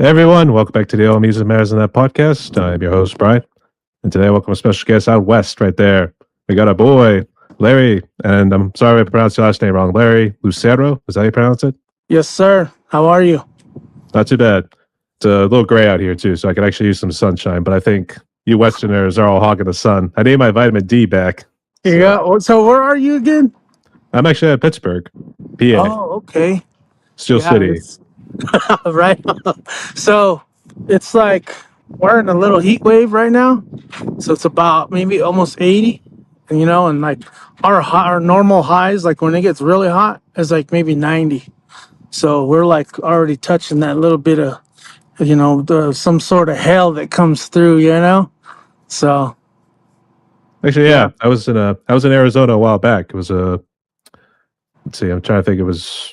Hey everyone, welcome back to the All Music Matters in That podcast. I'm your host, Brian. And today, welcome a special guest out west right there. We got our boy, Larry, and I'm sorry if I pronounced your last name wrong. Larry Lucero, is that how you pronounce it? Yes, sir. How are you? Not too bad. It's a little gray out here too, so I could actually use some sunshine, but I think you Westerners are all hogging the sun. I need my vitamin D back. So Yeah. So where are you again? I'm actually at Pittsburgh, PA, Oh, okay. Steel Yeah, City. it's right. So it's like we're in a little heat wave right now. So it's about maybe almost 80, and like our normal highs, like when it gets really hot, is like maybe 90. So we're like already touching that little bit of some sort of hell that comes through. So Actually, yeah. yeah, I was in Arizona a while back. It was a let's see, I'm trying to think. It was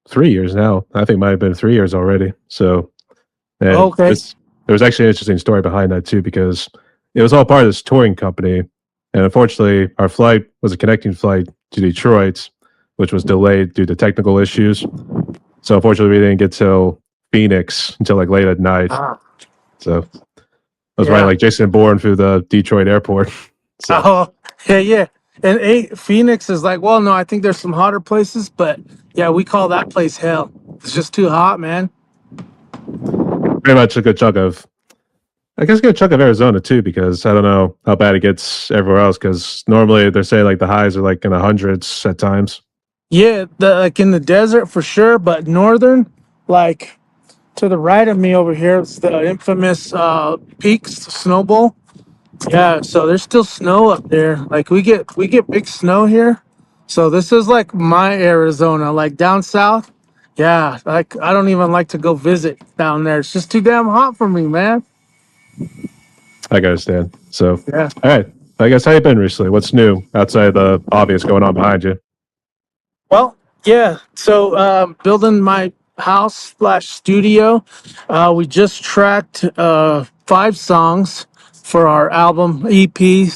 3 years now. I think it might have been 3 years already. So, and Okay. there was actually an interesting story behind that too, because it was all part of this touring company. And unfortunately, our flight was a connecting flight to Detroit, which was delayed due to technical issues. So, unfortunately, we didn't get to Phoenix until like late at night. Ah, So, I was riding yeah. like Jason Bourne through the Detroit airport. So, Oh, yeah, yeah. And Phoenix is like, well, no, I think there's some hotter places, but yeah, we call that place hell. It's just too hot, man. pretty much a good chunk of I guess a good chunk of Arizona too, because I don't know how bad it gets everywhere else. Because normally they're saying like the highs are like in the hundreds at times. Yeah, like in the desert for sure, but northern, like to the right of me over here, it's the infamous Peaks Snow Bowl. Yeah, so there's still snow up there. Like we get big snow here. So this is like my Arizona, like down south. Yeah, like I don't even like to go visit down there. It's just too damn hot for me, man. I gotta stand. So, Yeah. all right. I guess how you been recently? What's new outside of the obvious going on behind you? Well, yeah. So building my house slash studio. We just tracked 5 songs for our album EP.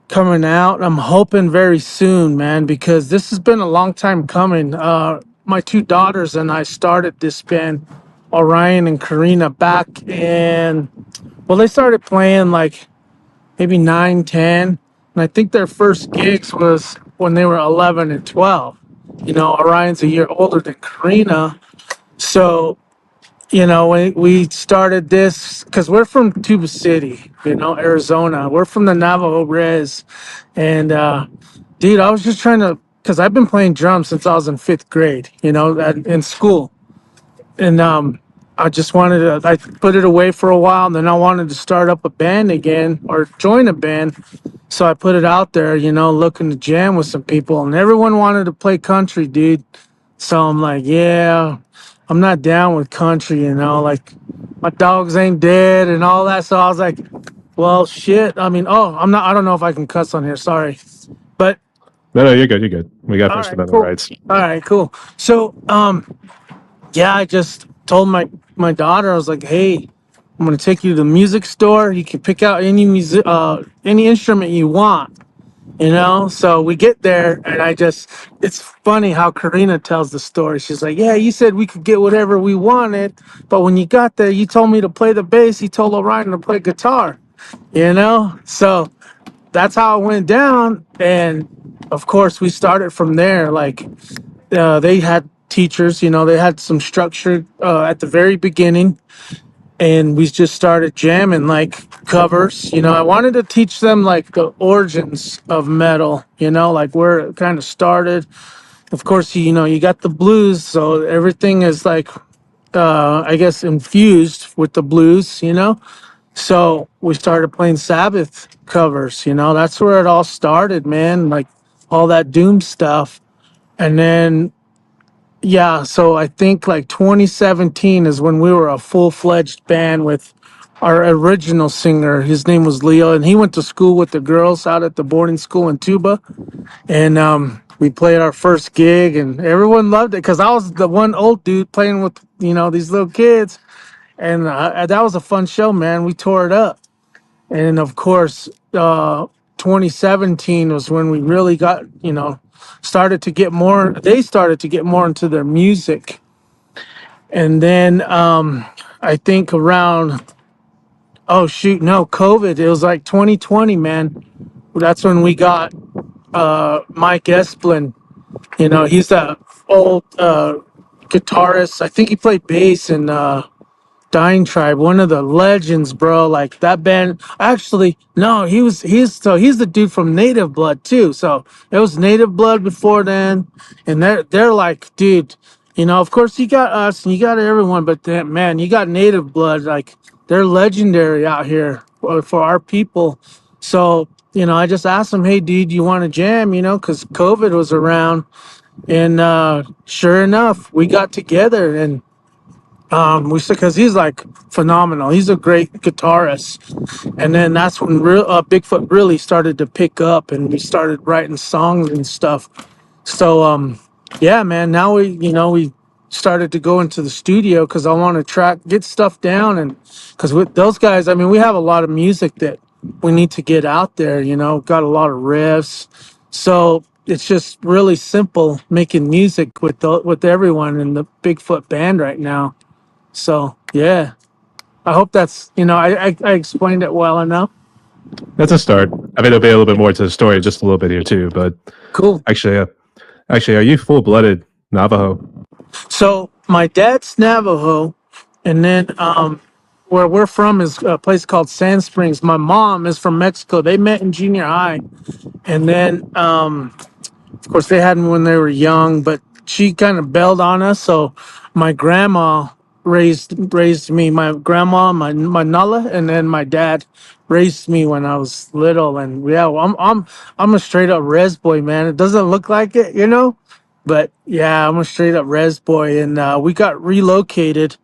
Coming out. I'm hoping very soon, man, because this has been a long time coming. My 2 daughters and I started this band, Orion and Karina, back in. Well, they started playing like maybe 9, 10. And I think their first gigs was when they were 11 and 12. Orion's a year older than Karina. So, we started this because we're from Tuba City, Arizona. We're from the Navajo Res. And, dude, I was just trying to, because I've been playing drums since I was in 5th grade, in school. And I just wanted to, I put it away for a while, and then I wanted to start up a band again or join a band. So I put it out there, looking to jam with some people, and everyone wanted to play country, dude. So I'm like, yeah, I'm not down with country, like my dogs ain't dead and all that. So I was like, well, shit. I mean, I don't know if I can cuss on here. Sorry. But No, no, you're good. You're good. We got all First right, Amendment cool. rights. All right, cool. So, yeah, I just told my daughter, I was like, hey, I'm gonna take you to the music store. You can pick out any instrument you want. So we get there, and it's funny how Karina tells the story. She's like, yeah, you said we could get whatever we wanted, but when you got there, you told me to play the bass. You told Orion to play guitar. So that's how it went down. And of course, we started from there. Like, they had teachers, they had some structure at the very beginning, and we just started jamming like covers. I wanted to teach them like the origins of metal, like where it kind of started. Of course, you got the blues, so everything is like, I guess, infused with the blues. So we started playing Sabbath covers. That's where it all started, man. Like all that doom stuff. And then, yeah, so I think like 2017 is when we were a full-fledged band with our original singer. His name was Leo, and he went to school with the girls out at the boarding school in Tuba. And we played our first gig, and everyone loved it because I was the one old dude playing with these little kids, and that was a fun show, man. We tore it up. And of course, 2017 was when we really got, started to get more, they started to get more into their music. And then I think around, oh shoot, no, COVID. It was like 2020, man. That's when we got Mike Esplin. You know, he's that old guitarist. I think he played bass in Dying Tribe, one of the legends, bro. Like that band. Actually, no, he's the dude from Native Blood too. So it was Native Blood before then, and they're like, dude. You know, of course you got us and you got everyone, but then, man, you got Native Blood. Like they're legendary out here for our people. So you know, I just asked him, hey, dude, you want to jam? You know, because COVID was around, and sure enough, we got together and we because he's like phenomenal. He's a great guitarist, and then that's when Bigfoot really started to pick up, and we started writing songs and stuff. So yeah, man. Now we started to go into the studio because I want to get stuff down, and because with those guys, I mean, we have a lot of music that we need to get out there. You know, got a lot of riffs, so it's just really simple making music with everyone in the Bigfoot band right now. So yeah, I hope that's I explained it well enough. That's a start. I mean, there'll be a little bit more to the story, just a little bit here too. But Cool. actually, actually, are you full-blooded Navajo? So my dad's Navajo, and then where we're from is a place called Sand Springs. My mom is from Mexico. They met in junior high, and then of course they had me when they were young, but she kind of bailed on us. So my grandma raised me. My grandma, my Nala, and then my dad raised me when I was little. And yeah, I'm a straight up res boy, man. It doesn't look like it, you know, but yeah, I'm a straight up res boy. And we got relocated,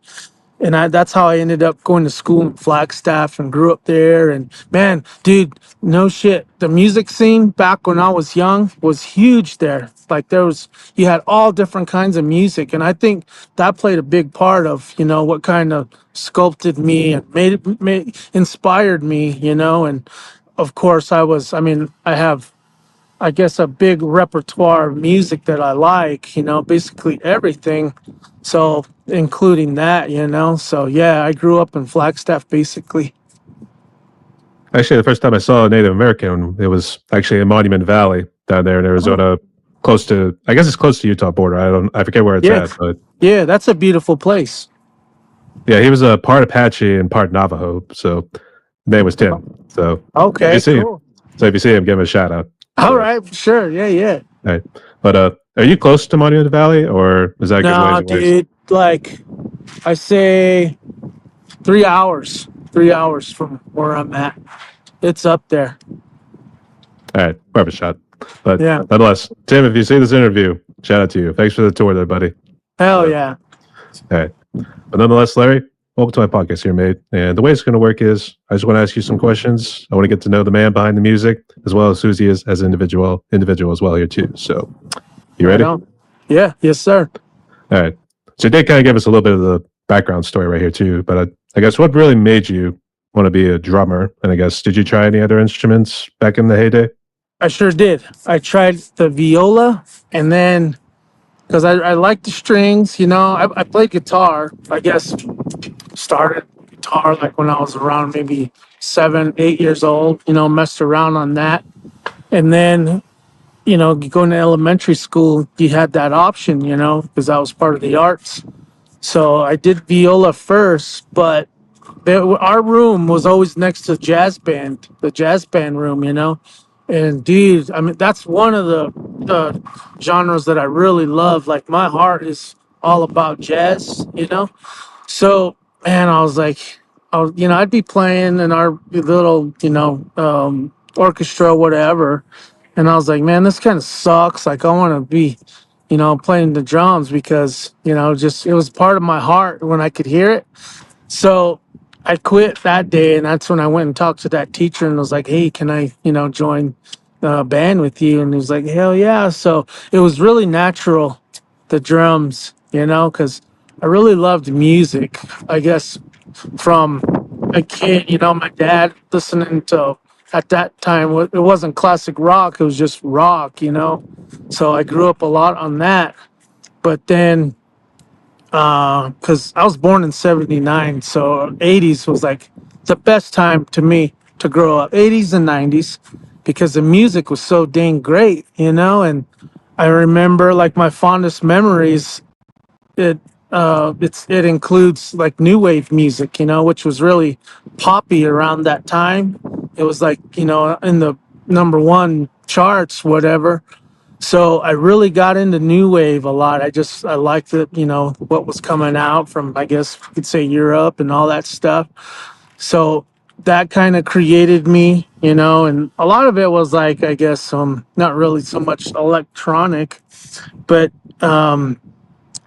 and that's how I ended up going to school in Flagstaff and grew up there. And man, dude, no shit, the music scene back when I was young was huge there. Like you had all different kinds of music, and I think that played a big part of what kind of sculpted me and inspired me. And of course, I mean, I have, I guess, a big repertoire of music that I like, basically everything. So, including that. So, yeah, I grew up in Flagstaff, basically. Actually, the first time I saw a Native American, it was actually in Monument Valley down there in Oh. Arizona, close to, I guess it's close to Utah border. I forget where it's Yeah. at, but Yeah, that's a beautiful place. yeah, he was a part Apache and part Navajo. So his name was Tim. So if you Okay, see him, cool. so if you see him, give him a shout out. All So, right, sure. Yeah, yeah. right. But are you close to Monument Valley, or is that a good ways No, away? dude, like I say 3 hours, 3 hours from where I'm at. It's up there. All right, we'll have a shot. But Yeah. nonetheless, Tim, if you see this interview, shout out to you. Thanks for the tour there, buddy. Hell Uh, yeah. All right. But nonetheless, Larry, welcome to my podcast here, mate. And the way it's going to work is I just want to ask you some questions. I want to get to know the man behind the music, as well as who he is as an individual as well here too. So, you Right ready? on. Yeah, yes, sir. All right. So, you did kind of give us a little bit of the background story right here too. But I guess what really made you want to be a drummer? And I guess, did you try any other instruments back in the heyday? I sure did. I tried the viola, and then because I like the strings, I played guitar. I guess started guitar like when I was around maybe 7, 8 years old, messed around on that. And then, going to elementary school, you had that option, because I was part of the arts. So I did viola first, but our room was always next to the jazz band room, And dude, I mean, that's one of the genres that I really love. Like my heart is all about jazz. So, man, I was like, I'd be playing in our little, orchestra, whatever. And I was like, man, this kind of sucks. Like, I want to be, playing the drums because, just it was part of my heart when I could hear it. So I quit that day, and that's when I went and talked to that teacher and was like, hey, can I, join the band with you? And he was like, hell yeah. So it was really natural, the drums, because I really loved music. I guess from a kid, my dad listening to, at that time, it wasn't classic rock, it was just rock. So I grew up a lot on that. But then because I was born in '79, so '80s was like the best time to me to grow up. '80s and '90s, because the music was so dang great, you know. And I remember like my fondest memories. It it includes like new wave music, you know, which was really poppy around that time. It was like, you know, in the number one charts, whatever. So I really got into new wave a lot. I liked it, you know, what was coming out from, I guess you could say, Europe and all that stuff. So that kind of created me, you know, and a lot of it was like, I guess, not really so much electronic, but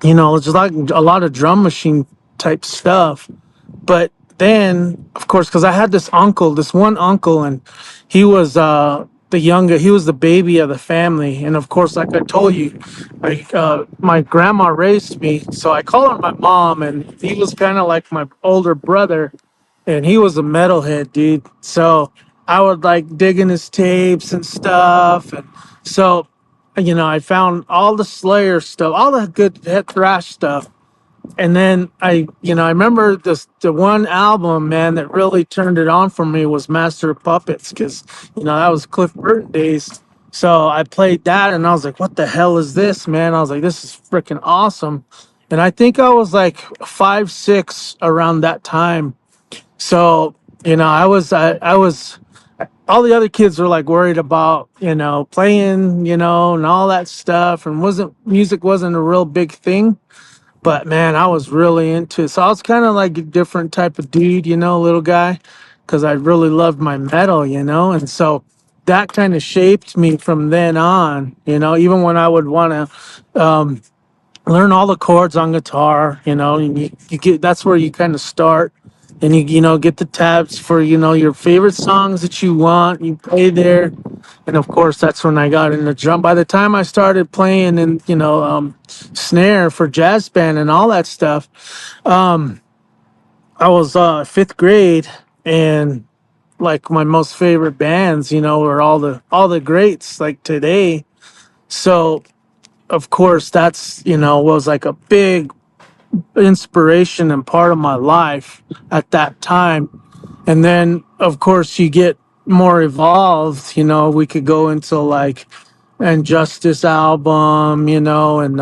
you know, it's like a lot of drum machine type stuff. But then, of course, because I had this uncle, this one uncle, and he was he was the baby of the family. And of course, like I told you, like my grandma raised me, so I call her my mom, and he was kind of like my older brother, and he was a metalhead, dude. So I would like dig in his tapes and stuff, and so you know, I found all the Slayer stuff, all the good head thrash stuff. And then I remember the one album, man, that really turned it on for me was Master of Puppets, because, you know, that was Cliff Burton days. So I played that and I was like, what the hell is this, man? I was like, this is freaking awesome. And I think I was like 5, 6 around that time. So, you know, I was, all the other kids were like worried about, you know, playing, you know, and all that stuff. And music wasn't a real big thing. But man, I was really into it. So I was kind of like a different type of dude, you know, little guy, because I really loved my metal, you know. And so that kind of shaped me from then on, you know, even when I would want to learn all the chords on guitar, you know, and you get, that's where you kind of start. And you know, get the tabs for, you know, your favorite songs that you want, you play there. And of course, that's when I got into drum. By the time I started playing and, you know, snare for jazz band and all that stuff, I was fifth grade, and like my most favorite bands, you know, were all the greats like today. So of course, that's, you know, was like a big inspiration and part of my life at that time. And then, of course, you get more evolved. You know, we could go into like and Justice album, you know, and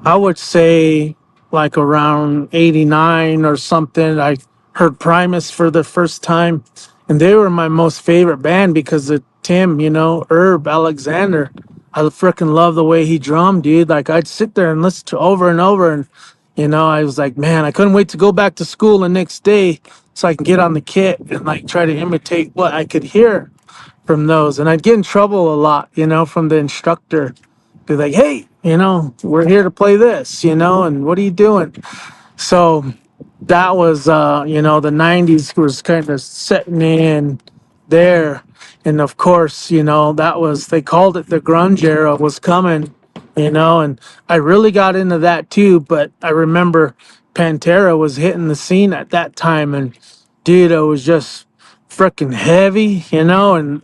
I would say like around '89 or something. I heard Primus for the first time, and they were my most favorite band because of Tim, you know, Herb Alexander. I freaking love the way he drummed, dude. Like I'd sit there and listen to over and over, and you know, I was like, man, I couldn't wait to go back to school the next day so I can get on the kit and like try to imitate what I could hear from those. And I'd get in trouble a lot, you know, from the instructor. Be like, hey, you know, we're here to play this, you know, and what are you doing? So that was, you know, the '90s was kind of setting in there. And of course, you know, that was, they called it the grunge era was coming, you know, and I really got into that too. But I remember Pantera was hitting the scene at that time, and dude, it was just freaking heavy, you know, and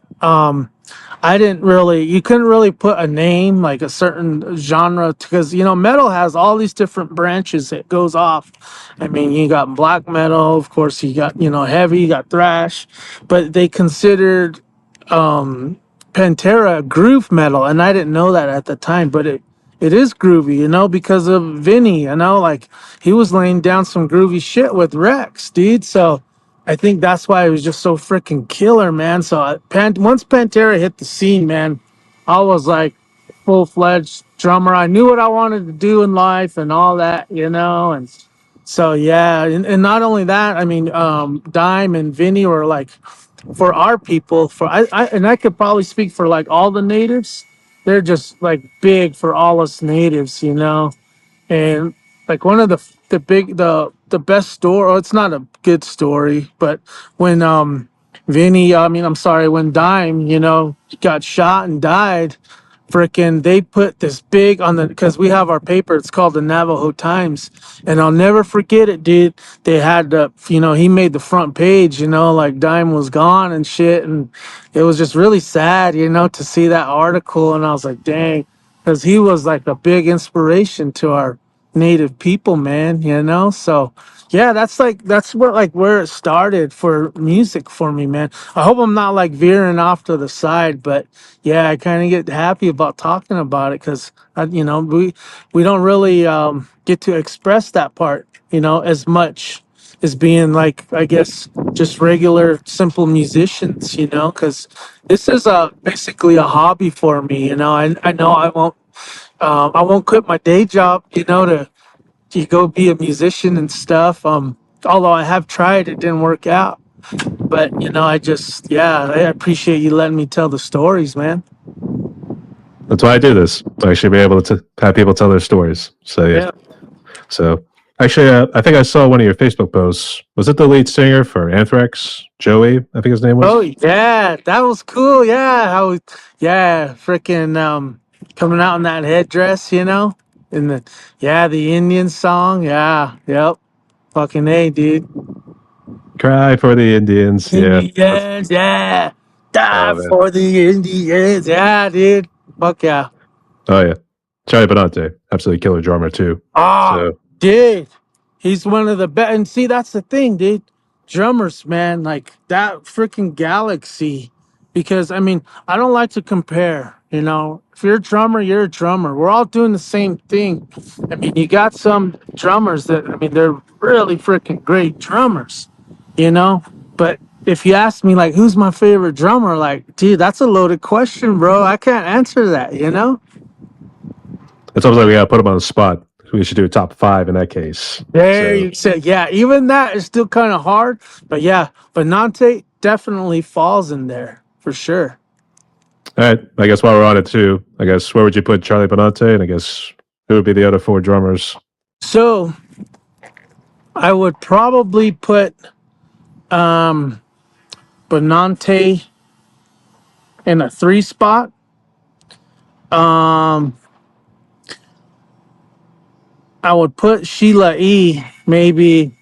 I didn't really, you couldn't really put a name like a certain genre, because, you know, metal has all these different branches that goes off. I mean, you got black metal, of course, you got, you know, heavy, you got thrash, but they considered Pantera groove metal, and I didn't know that at the time, but it is groovy, you know, because of Vinny, you know, like he was laying down some groovy shit with Rex, dude. So I think that's why it was just so freaking killer, man. So once Pantera hit the scene, man, I was like full fledged drummer. I knew what I wanted to do in life and all that, you know, and so yeah, and not only that, I mean, Dime and Vinny were like, for our people, for I could probably speak for like all the natives. They're just like big for all us natives, you know. And like one of the best story, oh, it's not a good story, but when Vinny, I mean, I'm sorry, when Dime, you know, got shot and died, freaking, they put this big on the, because we have our paper, it's called the Navajo Times, and I'll never forget it, dude. They had the, you know, he made the front page, you know, like Dime was gone and shit, and it was just really sad, you know, to see that article, and I was like, dang, because he was like a big inspiration to our native people, man, you know? So yeah, that's where like where it started for music for me, man. I hope I'm not like veering off to the side, but yeah, I kind of get happy about talking about it because you know, we don't really get to express that part, you know, as much as being like, I guess, just regular simple musicians, you know, because this is basically a hobby for me, you know. I know I won't quit my day job, you know, to go be a musician and stuff. Although I have tried, it didn't work out. But you know, yeah, I appreciate you letting me tell the stories, man. That's why I do this. I actually be able to have people tell their stories. So yeah. Yeah. So actually, I think I saw one of your Facebook posts. Was it the lead singer for Anthrax, Joey? I think his name Oh was. yeah, that was cool. Yeah, yeah, freaking coming out in that headdress, you know, in the Indian song. Yeah, yep, fucking A, dude. Cry for the Indians. Yeah. Indians, yeah. Die Oh man. for the Indians. Yeah, dude. Fuck yeah. Oh yeah. Charlie Benante, absolutely killer drummer too. Oh, So dude. He's one of the best. And see, that's the thing, dude. Drummers, man, like that freaking galaxy. Because, I mean, I don't like to compare, you know. If you're a drummer, you're a drummer. We're all doing the same thing. I mean, you got some drummers that, I mean, they're really freaking great drummers, you know. But if you ask me, like, who's my favorite drummer, like, dude, that's a loaded question, bro. I can't answer that, you know. it's almost like we gotta put him on the spot. We should do a top five in that case. There So you said, yeah, even that is still kind of hard, but yeah, but Nante definitely falls in there for sure. all right. I guess while we're on it too, I guess where would you put Charlie Benante? And I guess who would be the other four drummers? So I would probably put Benante in a three spot. Um, I would put Sheila E. Maybe.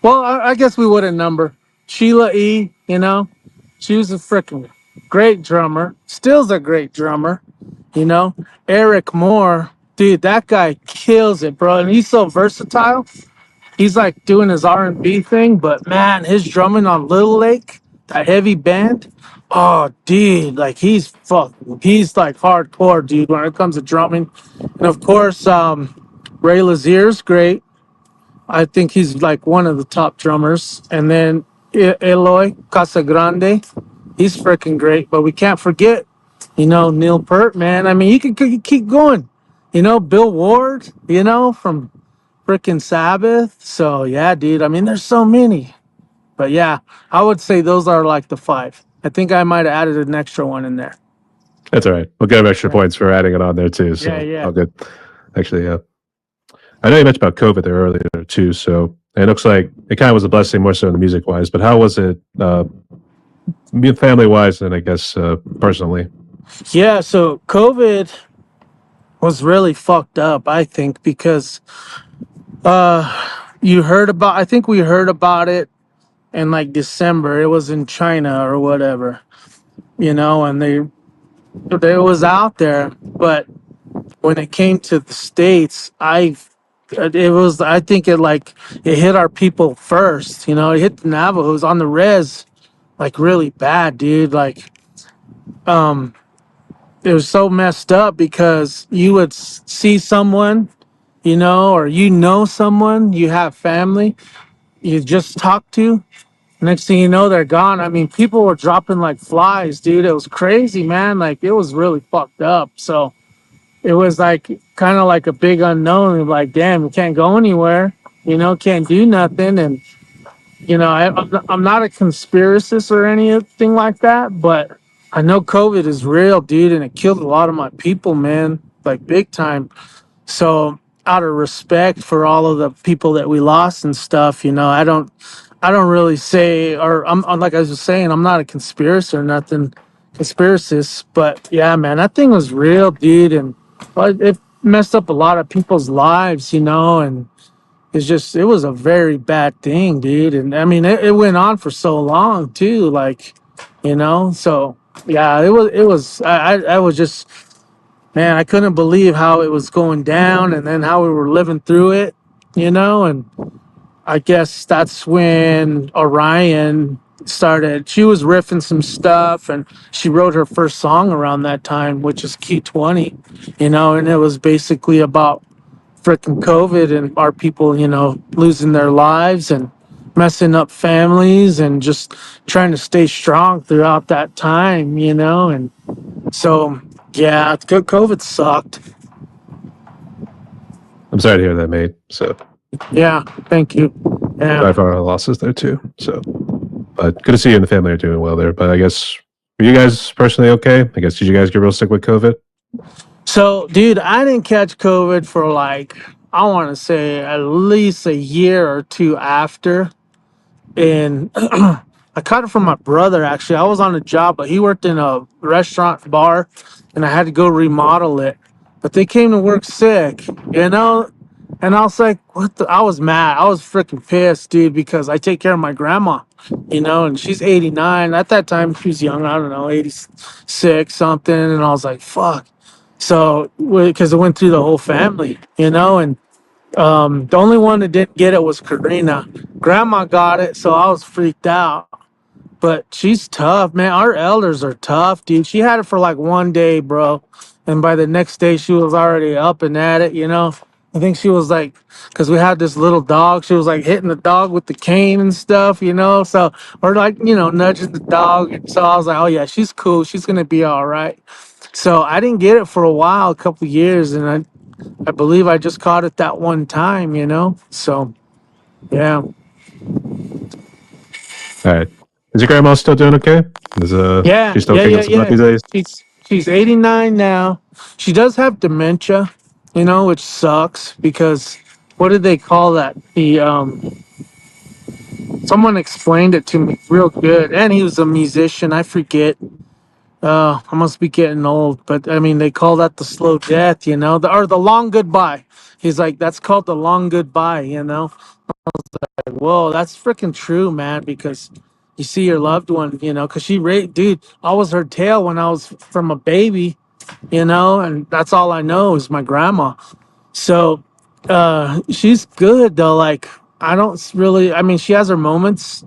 Well, I guess we wouldn't number Sheila E. You know, she was a freaking great drummer. Still's a great drummer. You know, Eric Moore, dude, that guy kills it, bro, and he's so versatile. He's like doing his R&B thing, but man, his drumming on Little Lake, that heavy band, oh, dude, like he's like hardcore, dude, when it comes to drumming. And of course, Ray Lazier's great. I think he's like one of the top drummers. And then Eloy Casagrande, he's freaking great. But we can't forget, you know, Neil Peart, man. I mean, you keep going. You know, Bill Ward, you know, from freaking Sabbath. So yeah, dude. I mean, there's so many. But yeah, I would say those are like the five. I think I might have added an extra one in there. That's all right. We'll give him extra Yeah, points for adding it on there too. yeah, So yeah. all good. Actually, yeah. I know you mentioned about COVID there earlier too. So it looks like it kind of was a blessing more so in the music wise. But how was it, family wise, and I guess personally? Yeah, so COVID was really fucked up, I think, because you heard about, I think we heard about it in like December. It was in China or whatever, you know, and they was out there, but when it came to the states, I think it hit our people first, you know. It hit the Navajos on the res like really bad, dude. Like it was so messed up because you would see someone, you know, or you know someone, you have family you just talked to. Next thing you know, they're gone. I mean, people were dropping like flies, dude. It was crazy, man. Like it was really fucked up. So it was like kind of like a big unknown. Like, damn, you can't go anywhere. You know, can't do nothing. And you know, I'm not a conspiracist or anything like that, but I know COVID is real, dude, and it killed a lot of my people, man, like big time. So out of respect for all of the people that we lost and stuff, you know, I don't really say, or I'm like I was saying, I'm not a conspiracist or nothing, conspiracist, but yeah, man, that thing was real, dude, and it messed up a lot of people's lives, you know, and it was a very bad thing, dude. And I mean, it went on for so long too, like, you know, so yeah, it was, I was just, man, I couldn't believe how it was going down and then how we were living through it, and I guess that's when Orion started. She was riffing some stuff and she wrote her first song around that time, which is Q20, and it was basically about freaking COVID and our people, losing their lives and messing up families and just trying to stay strong throughout that time, and so, yeah, COVID sucked. I'm sorry to hear that, mate. So Yeah, thank you. sorry Yeah. for our losses there too. So, but good to see you and the family are doing well there. But I guess were you guys personally okay? I guess did you guys get real sick with COVID? So, dude, I didn't catch COVID for like, I want to say at least a year or two after. And I caught it from my brother, actually. I was on a job, but he worked in a restaurant bar and I had to go remodel it. But they came to work sick, you know? And I was like, what the? I was mad. I was freaking pissed, dude, because I take care of my grandma, and she's 89. At that time, she was young, I don't know, 86 something. And I was like, fuck. So, because it went through the whole family, and the only one that didn't get it was Karina. Grandma got it, so I was freaked out. But she's tough, man. Our elders are tough, dude. She had it for like one day, bro. And by the next day, she was already up and at it. I think she was like, because we had this little dog, she was like hitting the dog with the cane and stuff. So, or like, nudging the dog. And so I was like, oh, yeah, she's cool. She's going to be all right. So I didn't get it for a while, a couple years. And I believe I just caught it that one time. So, yeah. All right. Is your grandma still doing okay? Is Yeah, she still yeah, kicking yeah, some butt yeah. these days? She's 89 now. She does have dementia, which sucks because what did they call that? The someone explained it to me real good, and he was a musician. I forget. I must be getting old, but I mean they call that the slow death, or the long goodbye. He's like, that's called the long goodbye. Whoa, that's freaking true, man. Because you see your loved one, because dude, I was her tail when I was from a baby, and that's all I know is my grandma. So, she's good though. Like, I don't really, I mean, she has her moments,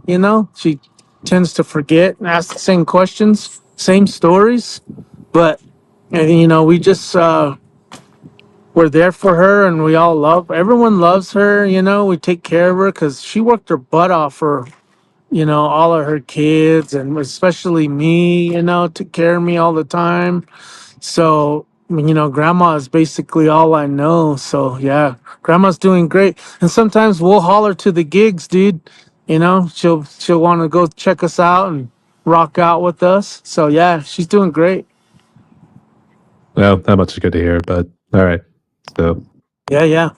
she tends to forget and ask the same questions, same stories, but, we just, we're there for her and we all everyone loves her, we take care of her because she worked her butt off for all of her kids and especially me, took care of me all the time. So, I mean, grandma is basically all I know. So, yeah, grandma's doing great. And sometimes we'll haul her to the gigs, dude. She'll want to go check us out and rock out with us. So, yeah, she's doing great. Well, that much is good to hear. But all right. So Yeah, yeah.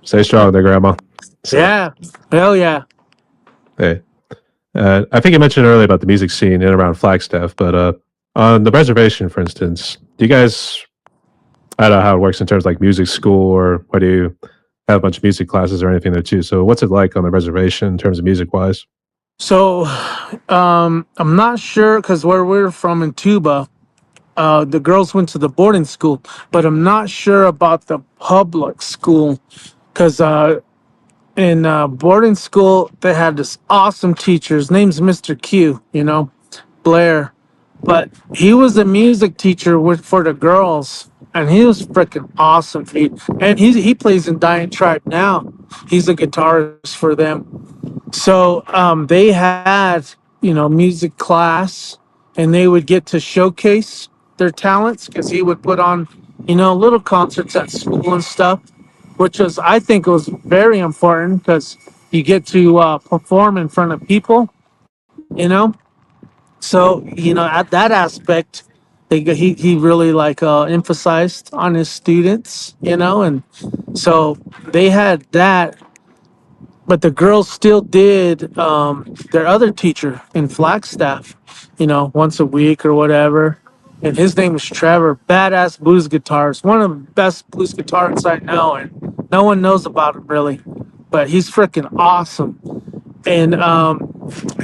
stay strong there, grandma. So Yeah. Hell yeah. hey, I think you mentioned earlier about the music scene in and around Flagstaff, but on the reservation, for instance, do you guys? I don't know how it works in terms of like music school or whether you have a bunch of music classes or anything there too. So what's it like on the reservation in terms of music wise? So, I'm not sure because where we're from in Tuba, the girls went to the boarding school, but I'm not sure about the public school because in boarding school they had this awesome teacher. His name's Mr. Q, Blair, but he was a music teacher for the girls, and he was freaking awesome. And he plays in Dying Tribe now. He's a guitarist for them. So they had, music class, and they would get to showcase their talents because he would put on, little concerts at school and stuff, which was, I think, was very important because you get to perform in front of people, you know. So, at that aspect, he really like emphasized on his students, and so they had that, but the girls still did their other teacher in Flagstaff, once a week or whatever. And his name is Trevor, badass blues guitarist, one of the best blues guitarists I know, and no one knows about him really, but he's freaking awesome. And I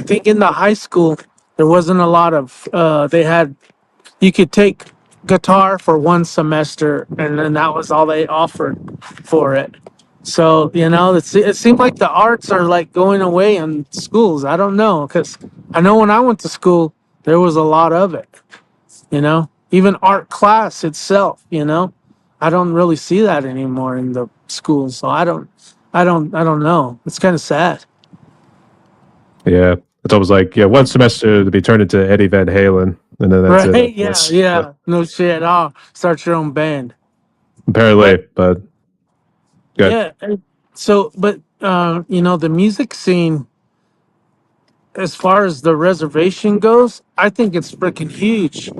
think in the high school there wasn't a lot of they had you could take guitar for one semester, and then that was all they offered for it. So it seemed like the arts are like going away in schools. I don't know, because I know when I went to school, there was a lot of it. Even art class itself. I don't really see that anymore in the schools. So I don't know. It's kind of sad. Yeah, it's almost like yeah, one semester to be turned into Eddie Van Halen, and then that's it, I Right? Yeah, guess. So, yeah. No shit. Oh, start your own band. But apparently, but good. yeah. But the music scene, as far as the reservation goes, I think it's freaking huge.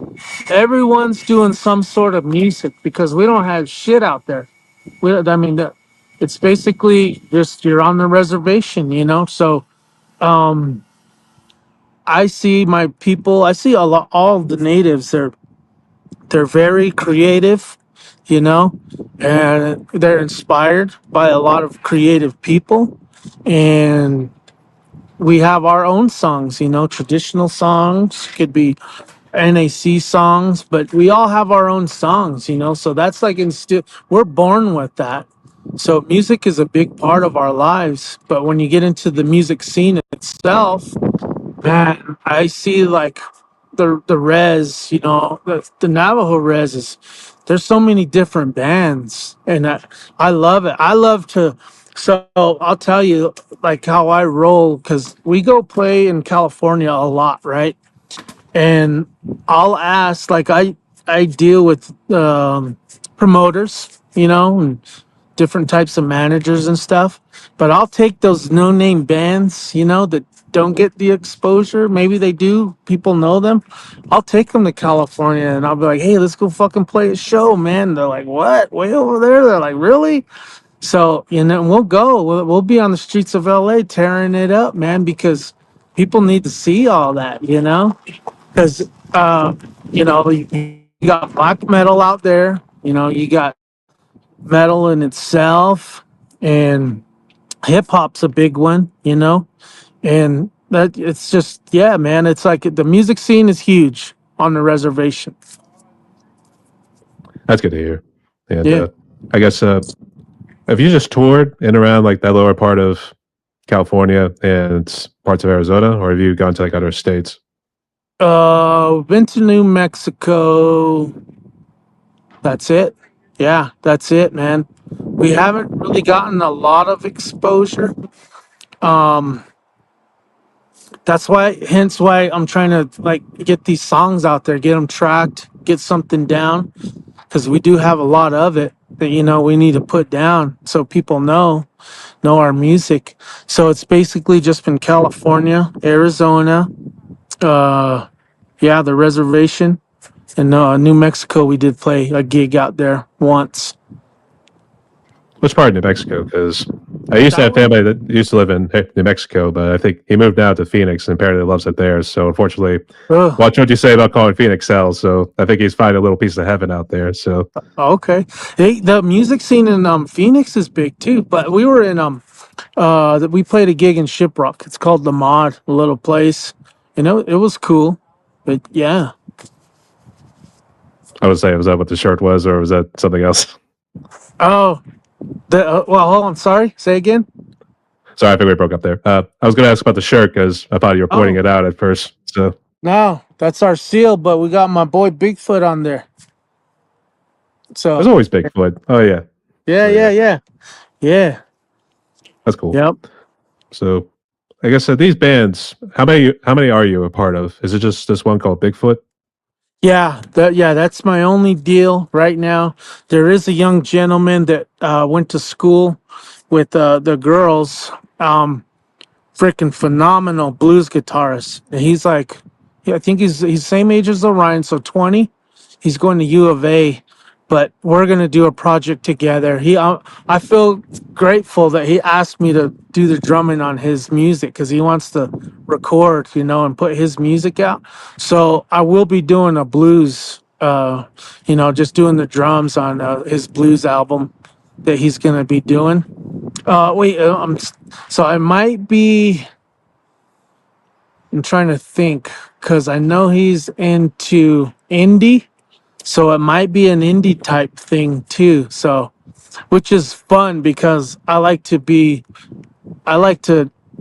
Everyone's doing some sort of music because we don't have shit out there. I mean, it's basically just you're on the reservation, So I see my people. I see a lot. All the natives. They're very creative, you know, and they're inspired by a lot of creative people, and we have our own songs. Traditional songs could be NAC songs, but we all have our own songs. So that's like we're born with that. So music is a big part of our lives, but when you get into the music scene itself, man, I see like the res, the Navajo res is there's so many different bands, and I love it. I love to. So I'll tell you like how I roll because we go play in California a lot, right? And I'll ask like I deal with promoters, and different types of managers and stuff. But I'll take those no name bands, that don't get the exposure. Maybe they do. People know them. I'll take them to California and I'll be like, hey, let's go fucking play a show, man. They're like, what? Way over there? They're like, really? So, we'll go. We'll be on the streets of LA tearing it up, man, because people need to see all that, Because, you got black metal out there, you got metal in itself, and hip hop's a big one, and that it's just yeah, man. It's like the music scene is huge on the reservation. That's good to hear. And Yeah. I guess have you just toured in around like that lower part of California and parts of Arizona, or have you gone to like other states? Been to New Mexico. That's it. Yeah, that's it, man. We haven't really gotten a lot of exposure. Um, hence why I'm trying to like get these songs out there, get them tracked, get something down, because we do have a lot of it that we need to put down so people know our music. So it's basically just been California, Arizona, uh, yeah, the reservation, and New Mexico. We did play a gig out there once. Which part of New Mexico? Because I used to That have was family that used to live in New Mexico, but I think he moved now to Phoenix and apparently loves it there. So unfortunately, ugh, watch what you say about calling Phoenix hell. So I think he's finding a little piece of heaven out there. So okay. Hey, the music scene in Phoenix is big too. But we were in that we played a gig in Shiprock. It's called the Mod, a little place. It was cool. But yeah. I would say, was that what the shirt was, or was that something else? Oh, well, hold on. Sorry. Say again. Sorry, I think we broke up there. I was going to ask about the shirt because I thought you were pointing Oh, it out at first. So no, that's our seal, but we got my boy Bigfoot on there. there's So, always Bigfoot. Oh yeah, yeah, so yeah, yeah, yeah. Yeah. that's cool. Yep. So I guess these bands, how many are you a part of? Is it just this one called Bigfoot? That's my only deal right now. There is a young gentleman that went to school with the girls. Freaking phenomenal blues guitarist. And he's like, yeah, I think he's same age as Orion, so 20. He's going to U of A, but we're gonna do a project together. I feel grateful that he asked me to do the drumming on his music because he wants to record, and put his music out. So I will be doing a blues, just doing the drums on his blues album that he's gonna be doing. Wait, so I might be. I'm trying to think because I know he's into indie. So it might be an indie type thing too. So, which is fun because I like to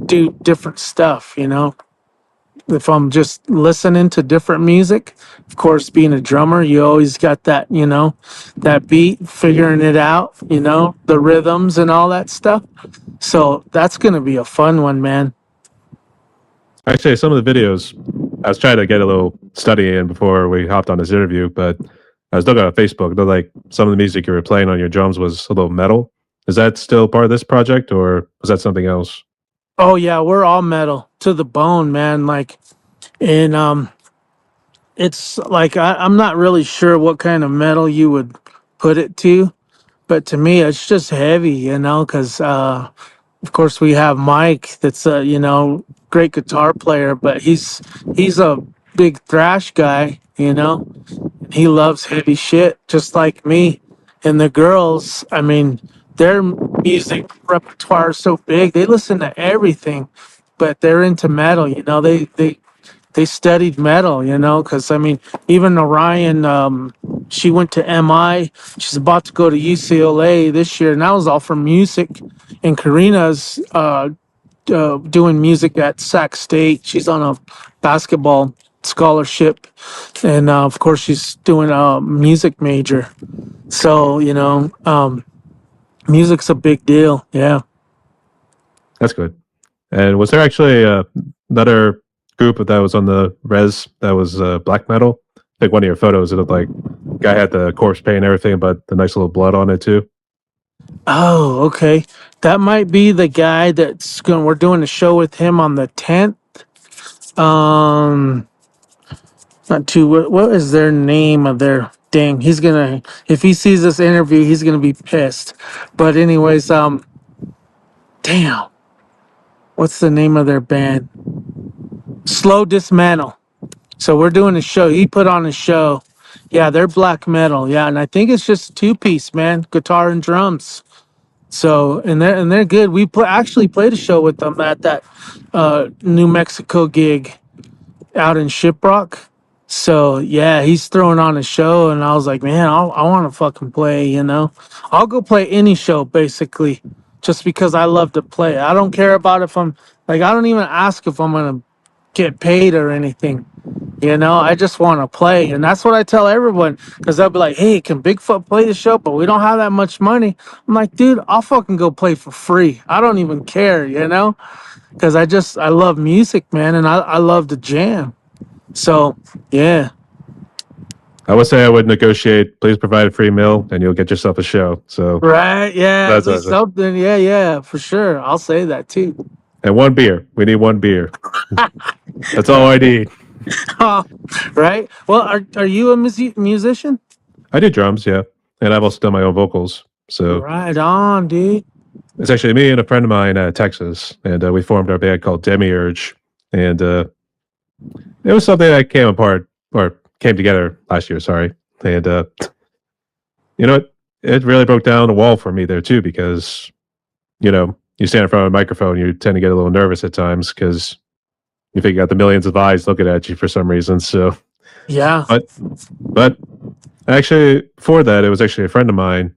do different stuff, you know. If I'm just listening to different music, of course, being a drummer, you always got that, you know, that beat, figuring it out, you know, the rhythms and all that stuff. So that's going to be a fun one, man. Actually, some of the videos, I was trying to get a little study in before we hopped on this interview, but I was looking on Facebook. They're like some of the music you were playing on your drums was a little metal. Is that still part of this project, or was that something else? Oh, yeah, we're all metal to the bone, man. Like, and it's like I'm not really sure what kind of metal you would put it to, but to me, it's just heavy, you know, because of course we have Mike, that's a you know great guitar player, but he's a big thrash guy, you know. He loves heavy shit just like me. And the girls, I mean, their music repertoire is so big. They listen to everything, but they're into metal, you know. They studied metal, you know, because I mean, even Orion, she went to MI. She's about to go to UCLA this year, and that was all for music. And Karina's doing music at Sac State. She's on a basketball scholarship, and of course, she's doing a music major. So you know, music's a big deal. Yeah. That's good. And was there actually another group that was on the res that was black metal? I think one of your photos, it looked like guy had the corpse paint and everything, but the nice little blood on it too. Oh, okay. That might be the guy that's going. We're doing a show with him on the 10th. Um, not too. What is their name of their? Dang, he's gonna. If he sees this interview, he's gonna be pissed. But anyways, damn, what's the name of their band? Slow Dismantle. So we're doing a show. He put on a show. Yeah, they're black metal. Yeah, and I think it's just two piece, man, guitar and drums. So and they're good. We actually played a show with them at that New Mexico gig out in Shiprock. So yeah, he's throwing on a show, and I was like, man, I want to fucking play. You know, I'll go play any show basically, just because I love to play. I don't care about if I'm like I don't even ask if I'm gonna get paid or anything. You know, I just want to play, and that's what I tell everyone because they'll be like, "Hey, can Bigfoot play the show?" But we don't have that much money. I'm like, dude, I'll fucking go play for free. I don't even care, you know, because I love music, man, and I love to jam. So yeah, I would say I would negotiate. Please provide a free meal, and you'll get yourself a show. So right, yeah, at that's least awesome. something, yeah, yeah, for sure. I'll say that too. And one beer. We need one beer. That's all I need. Right. Well, are you a musician? I do drums, yeah, and I've also done my own vocals. So Right on, dude. it's actually me and a friend of mine at Texas, and we formed our band called Demiurge, and it was something that came apart or came together last year. Sorry, and you know it really broke down a wall for me there too because you know you stand in front of a microphone, you tend to get a little nervous at times because you think you got the millions of eyes looking at you for some reason. So, Yeah. but actually, before that, it was actually a friend of mine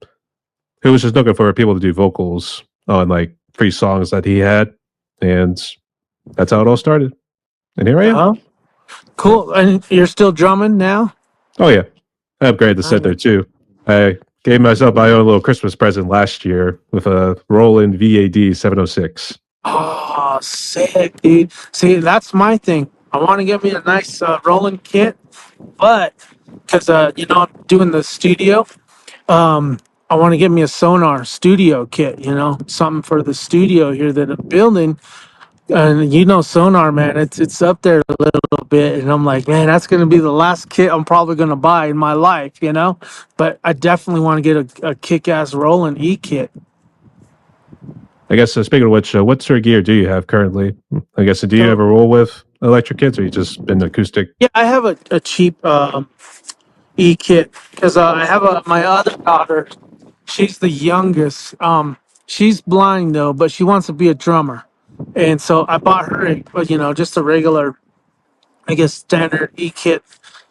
who was just looking for people to do vocals on like free songs that he had, and that's how it all started. And here I am. Oh, cool. And you're still drumming now? Oh yeah, I upgraded the set there Nice. too. I gave myself my own little Christmas present last year with a Roland VAD 706. Oh, sick, dude. See, that's my thing. I want to get me a nice rolling kit, but because you know I'm doing the studio, I want to get me a sonar studio kit. You know, something for the studio here that I'm building. And you know, sonar, man, it's up there a little bit. And I'm like, man, that's gonna be the last kit I'm probably gonna buy in my life. You know, but I definitely want to get a kick-ass rolling e kit. I guess speaking of which, what sort of gear do you have currently? I guess do you So ever roll with electric kits, or you just been acoustic? yeah, I have a cheap e-kit because I have my other daughter. She's the youngest. She's blind though, but she wants to be a drummer, and so I bought her you know, just a regular, I guess, standard e-kit,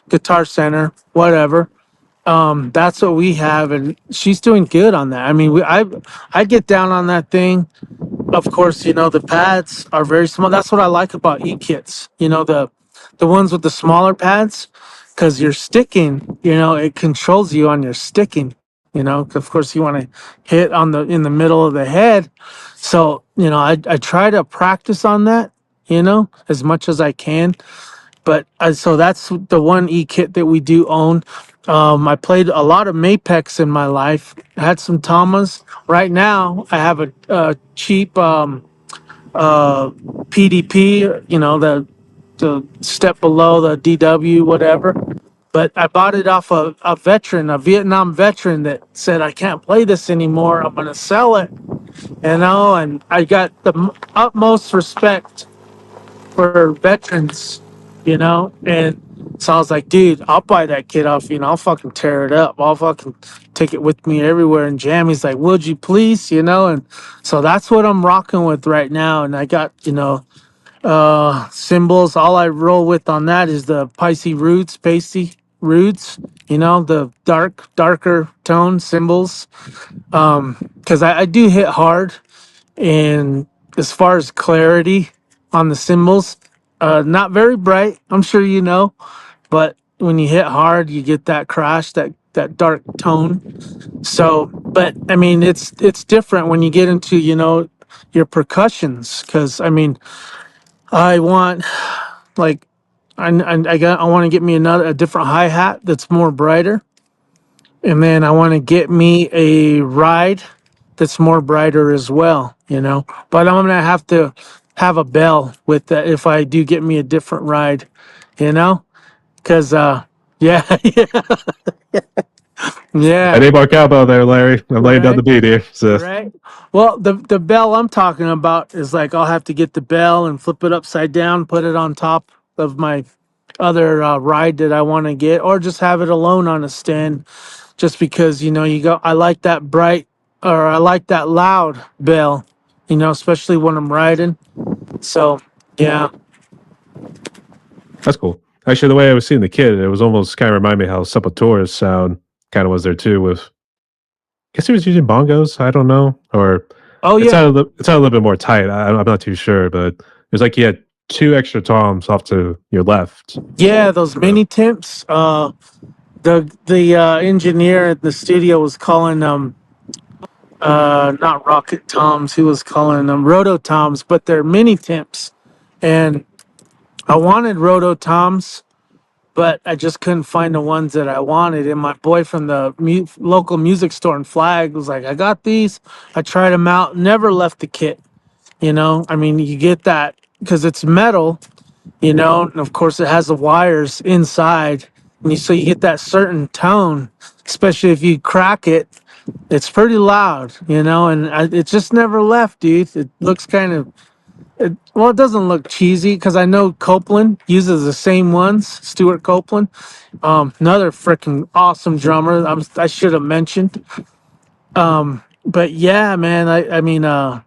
Guitar Center, whatever. That's what we have, and she's doing good on that. I mean, I get down on that thing. Of course, the pads are very small. That's what I like about e-kits. The ones with the smaller pads, because you're sticking. It controls you on your sticking. Of course, you want to hit in the middle of the head. So I try to practice on that. As much as I can. But so that's the one e-kit that we do own. I played a lot of Mapex in my life. I had some Tamas. Right now, I have a cheap PDP. The step below the DW, whatever. But I bought it off a veteran, a Vietnam veteran that said, I can't play this anymore. I'm going to sell it. And I got the utmost respect for veterans. And so I was like, dude, I'll buy that kid off, I'll fucking tear it up. I'll fucking take it with me everywhere and jam. He's like, would you please, and so that's what I'm rocking with right now. And I got, symbols. All I roll with on that is the pasty roots, the darker tone symbols. Because I do hit hard. And as far as clarity on the cymbals, not very bright. I'm sure but when you hit hard, you get that crash, that dark tone. So, but I mean, it's different when you get into your percussions, because I mean, I want like I want to get me a different hi hat that's more brighter, and then I want to get me a ride that's more brighter as well. But I'm gonna have to have a bell with that if I do get me a different ride, you know, because yeah, I yeah, need more cowbell there, Larry. I'm laying down right, the beat here. So right. Well, the bell I'm talking about is like I'll have to get the bell and flip it upside down, put it on top of my other ride that I want to get, or just have it alone on a stand, just because you go. I like that bright, or I like that loud bell, especially when I'm riding. So yeah, that's cool. Actually, the way I was seeing the kid, it was almost kind of remind me how Sepultura's sound kind of was there too. With I guess he was using bongos. I don't know, or oh it yeah, sounded it sounded a little bit more tight. I'm not too sure, but it was like he had two extra toms off to your left. yeah. Those So mini temps. The engineer at the studio was calling them not rocket toms. He was calling them roto toms, but they're mini temps. And I wanted roto toms, but I just couldn't find the ones that I wanted. And my boy from the local music store in Flag was like, I got these. I tried them out, never left the kit. I mean, you get that because it's metal, and of course it has the wires inside. So you get that certain tone, especially if you crack it. It's pretty loud, and it just never left, dude. It looks kind of well, it doesn't look cheesy because I know Copeland uses the same ones. Stuart Copeland, another freaking awesome drummer. I should have mentioned. But yeah, man, I mean, I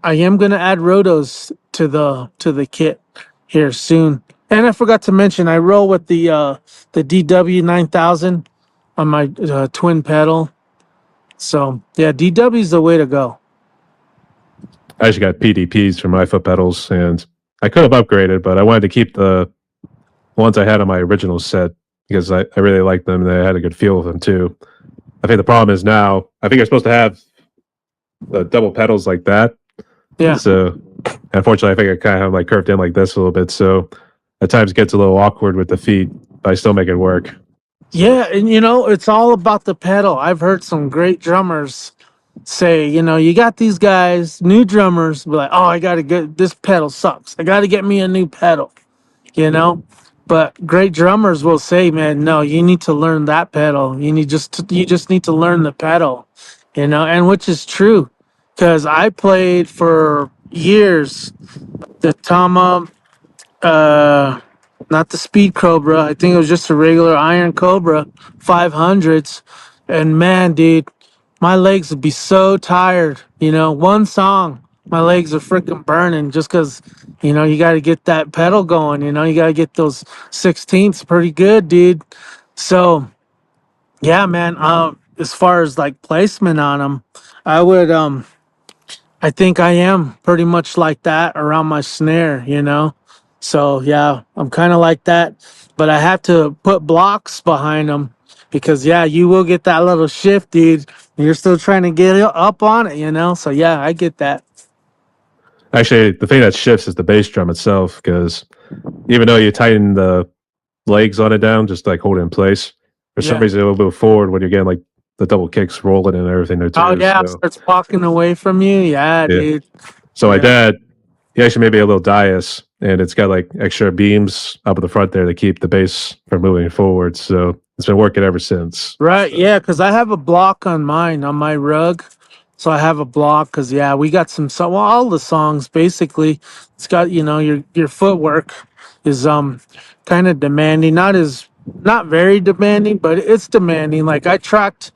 am gonna add rotos to the kit here soon. And I forgot to mention, I roll with the DW 9000 on my twin pedal. So yeah, DW is the way to go. I actually got PDPs for my foot pedals, and I could have upgraded, but I wanted to keep the ones I had on my original set because I really liked them and I had a good feel with them too. I think the problem is now I think you're supposed to have the double pedals like that. Yeah. So unfortunately, I think I kind of have like curved in like this a little bit. So at times it gets a little awkward with the feet, but I still make it work. Yeah, and it's all about the pedal. I've heard some great drummers say, you got these guys, new drummers, be like, oh, I gotta get this pedal sucks. I gotta get me a new pedal, you know. But great drummers will say, man, no, you need to learn that pedal. You just need to learn the pedal, and which is true, because I played for years the Tama, uh, not the Speed Cobra. I think it was just a regular Iron Cobra 500s. And man, dude, my legs would be so tired. One song, my legs are freaking burning just because, you got to get that pedal going. You got to get those 16ths pretty good, dude. So Yeah, man. As far as like placement on them, I would I think I am pretty much like that around my snare, you know? So, yeah, I'm kind of like that, but I have to put blocks behind them because, yeah, you will get that little shift, dude. You're still trying to get up on it, you know? So, yeah, I get that. Actually, the thing that shifts is the bass drum itself, because even though you tighten the legs on it down, just like hold it in place, for some Yeah. reason it'll move forward when you're getting like the double kicks rolling and everything there Oh, too. yeah, So starts walking away from you. Yeah, yeah. dude. So my Yeah. dad, he actually made me a little dais, and it's got like extra beams up at the front there to keep the bass from moving forward. So it's been working ever since. Right, So yeah, because I have a block on mine on my rug, so I have a block because yeah, we got some well, all the songs basically. It's got your footwork is kind of demanding, not very demanding, but it's demanding. Like I tracked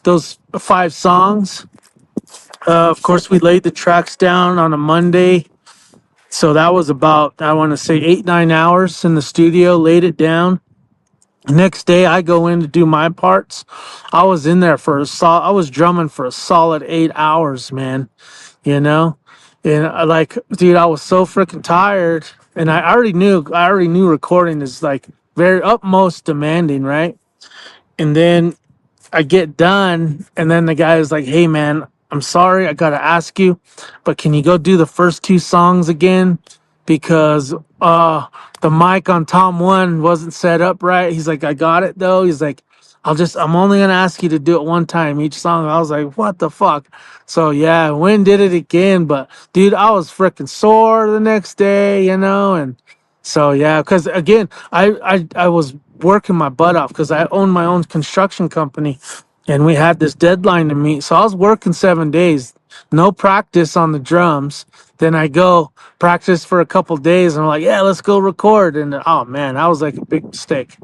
those 5 songs. Of course, we laid the tracks down on a Monday, so that was about I want to say 8 9 hours in the studio. Laid it down. Next day, I go in to do my parts. I was in there I was drumming for a solid 8 hours, man. You know, and like, dude, I was so freaking tired, and I already knew recording is like very utmost demanding, right? And then I get done, and then the guy is like, "Hey, man, I'm sorry, I gotta ask you, but can you go do the first 2 songs again? Because the mic on Tom one wasn't set up right." He's like, "I got it though." He's like, I'm only gonna ask you to do it one time each song." I was like, "What the fuck?" So yeah, Win did it again, but dude, I was freaking sore the next day, and so yeah, because again, I was working my butt off because I own my own construction company, and we had this deadline to meet. So I was working 7 days, no practice on the drums. Then I go practice for a couple days, and I'm like, yeah, let's go record. And oh man, that was like a big mistake.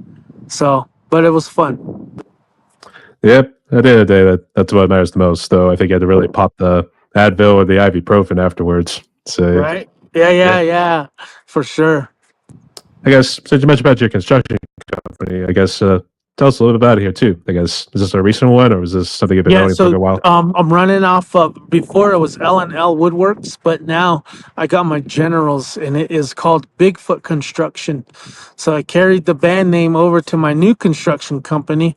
So, but it was fun, yep. At the end of the day, that's what matters the most. Though I think you had to really pop the Advil or the ibuprofen afterwards. So right? Yeah, yeah. yeah, yeah, for sure. I guess since you mentioned about your construction company, I guess tell us a little bit about it here too. I guess is this a recent one, or is this something you've been Yeah, owning for a so good while? I'm running off of before it was L&L Woodworks, but now I got my generals and it is called Bigfoot Construction. So I carried the band name over to my new construction company,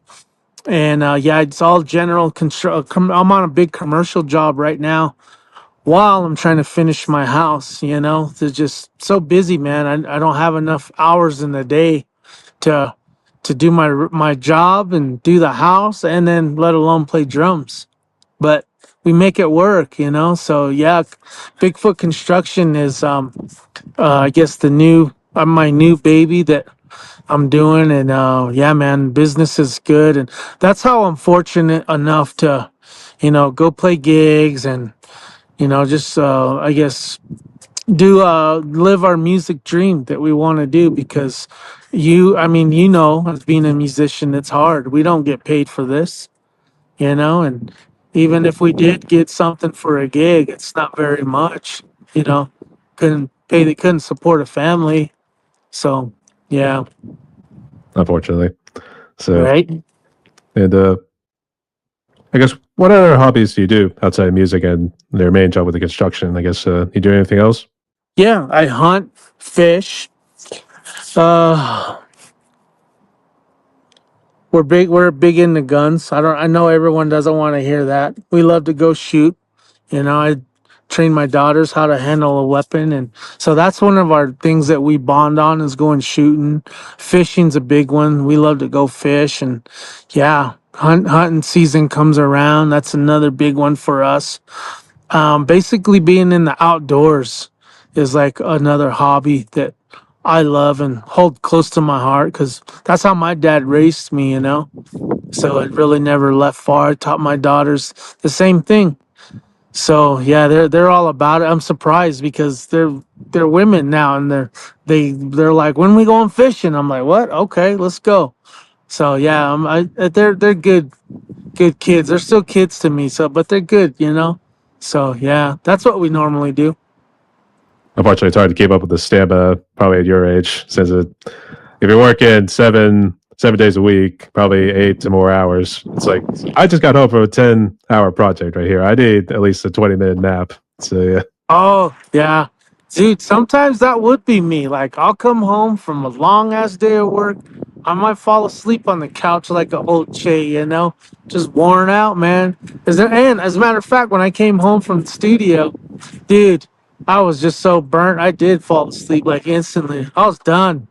and yeah, it's all general construction. I'm on a big commercial job right now while I'm trying to finish my house. It's just so busy, man. I don't have enough hours in the day to do my job and do the house, and then let alone play drums, but we make it work. So yeah, Bigfoot Construction is I guess the new my new baby that I'm doing, and yeah, man, business is good, and that's how I'm fortunate enough to go play gigs and just I guess do live our music dream that we want to do, because I mean, as being a musician, it's hard. We don't get paid for this. And even if we did get something for a gig, it's not very much. They couldn't support a family. So, yeah, Unfortunately. So right. and I guess what other hobbies do you do outside of music and their main job with the construction? I guess you do anything else? Yeah, I hunt, fish. Uh, we're big into guns. I know everyone doesn't want to hear that. We love to go shoot. I train my daughters how to handle a weapon, and so that's one of our things that we bond on is going shooting. Fishing's a big one. We love to go fish, and yeah, hunting season comes around. That's another big one for us. Basically, being in the outdoors is like another hobby that I love and hold close to my heart because that's how my dad raised me. So it really never left far. I taught my daughters the same thing. So yeah, they're all about it. I'm surprised because they're women now, and they're like, when we going fishing? I'm like, what? Okay, let's go. So yeah, they're good kids. They're still kids to me. So but they're good. So yeah, that's what we normally do. Unfortunately, it's hard to keep up with the stamina probably at your age, since if you're working 7 7 days a week, probably 8 to more hours. It's like I just got home from a 10-hour project right here. I need at least a 20-minute nap. So yeah, Oh, yeah. Dude, sometimes that would be me. Like, I'll come home from a long ass day of work. I might fall asleep on the couch like an old Che, just worn out, man. And as a matter of fact, when I came home from the studio, dude, I was just so burnt. I did fall asleep like instantly. I was done.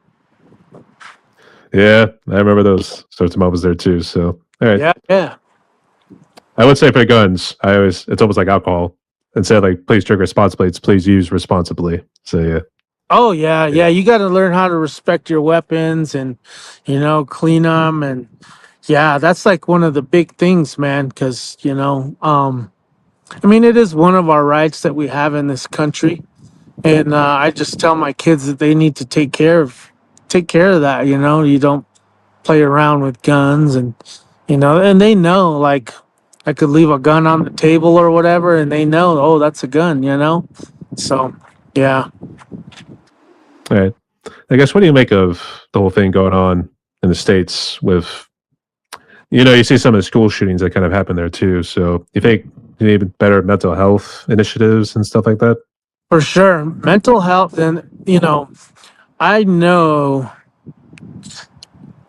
yeah, I remember those sorts of moments there too. So all right, Yeah, yeah. I would say for guns, it's almost like alcohol. Instead of like please drink responsibly, it's please use responsibly. So yeah, Oh, yeah, yeah, yeah. You got to learn how to respect your weapons and, clean them. And yeah, that's like one of the big things, man, because, I mean, it is one of our rights that we have in this country, and I just tell my kids that they need to take care of that. You don't play around with guns, and and they know, like, I could leave a gun on the table or whatever, and they know, oh, that's a gun. So yeah, all right. I guess what do you make of the whole thing going on in the states with you see some of the school shootings that kind of happen there too. So you think you need better mental health initiatives and stuff like that? for sure, mental health, and I know,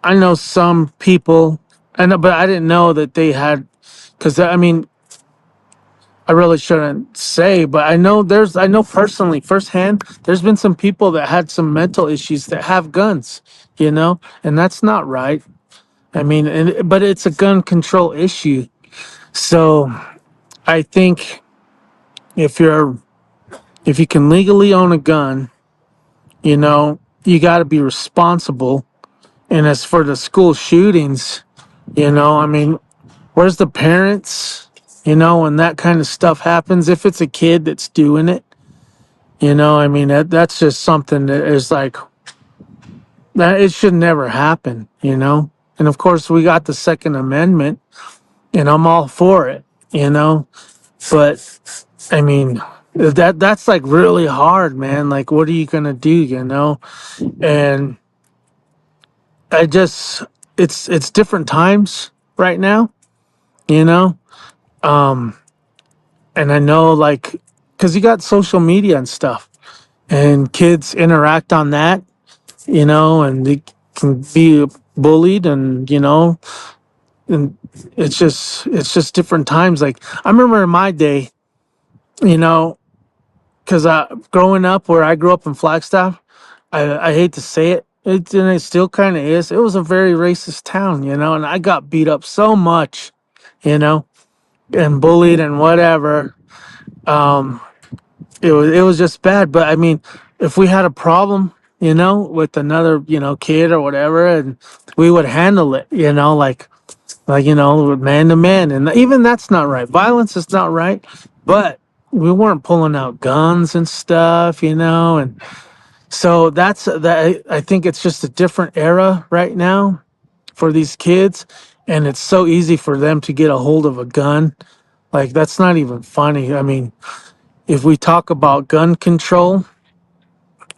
I know some people, but I didn't know that they had, because I mean, I really shouldn't say, but I know personally, firsthand, there's been some people that had some mental issues that have guns, and that's not right. I mean, but it's a gun control issue. So I think if you're if you can legally own a gun, you got to be responsible. And as for the school shootings, I mean, where's the parents? When that kind of stuff happens, if it's a kid that's doing it, I mean, that's just something that is like, that it should never happen. And of course, we got the Second Amendment, and I'm all for it. But I mean, that's like really hard, man. Like, what are you gonna do? And I just, it's different times right now, you know. Um, and I know, like, because you got social media and stuff, and kids interact on that, and they can be bullied, and it's just different times. Like, I remember in my day, you know because growing up where I grew up in Flagstaff, I hate to say and it still kind of is, it was a very racist town, and I got beat up so much, you know and bullied and whatever. um it was just bad. But I mean, if we had a problem, with another, kid or whatever, and we would handle it, like, man to man. And even that's not right. Violence is not right. But we weren't pulling out guns and stuff, and so that's that. I think it's just a different era right now for these kids, and it's so easy for them to get a hold of a gun. Like, that's not even funny. I mean, if we talk about gun control,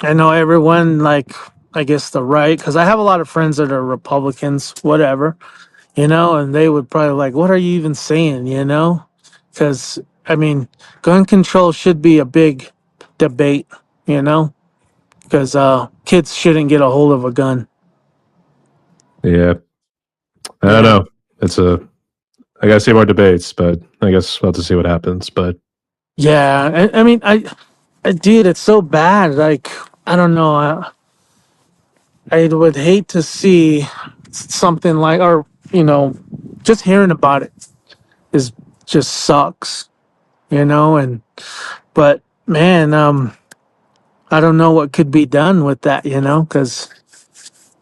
I know everyone, like, I guess the right, because I have a lot of friends that are Republicans, whatever, and they would probably like, what are you even saying, Because, I mean, gun control should be a big debate, you know? Because kids shouldn't get a hold of a gun. Yeah, I don't Yeah. know. It's a I gotta see more debates, but I guess we'll have to see what happens. But Yeah. I mean, dude, it's so bad. Like, I don't know. I would hate to see something like, or, just hearing about it is just sucks, and, but man, I don't know what could be done with that, because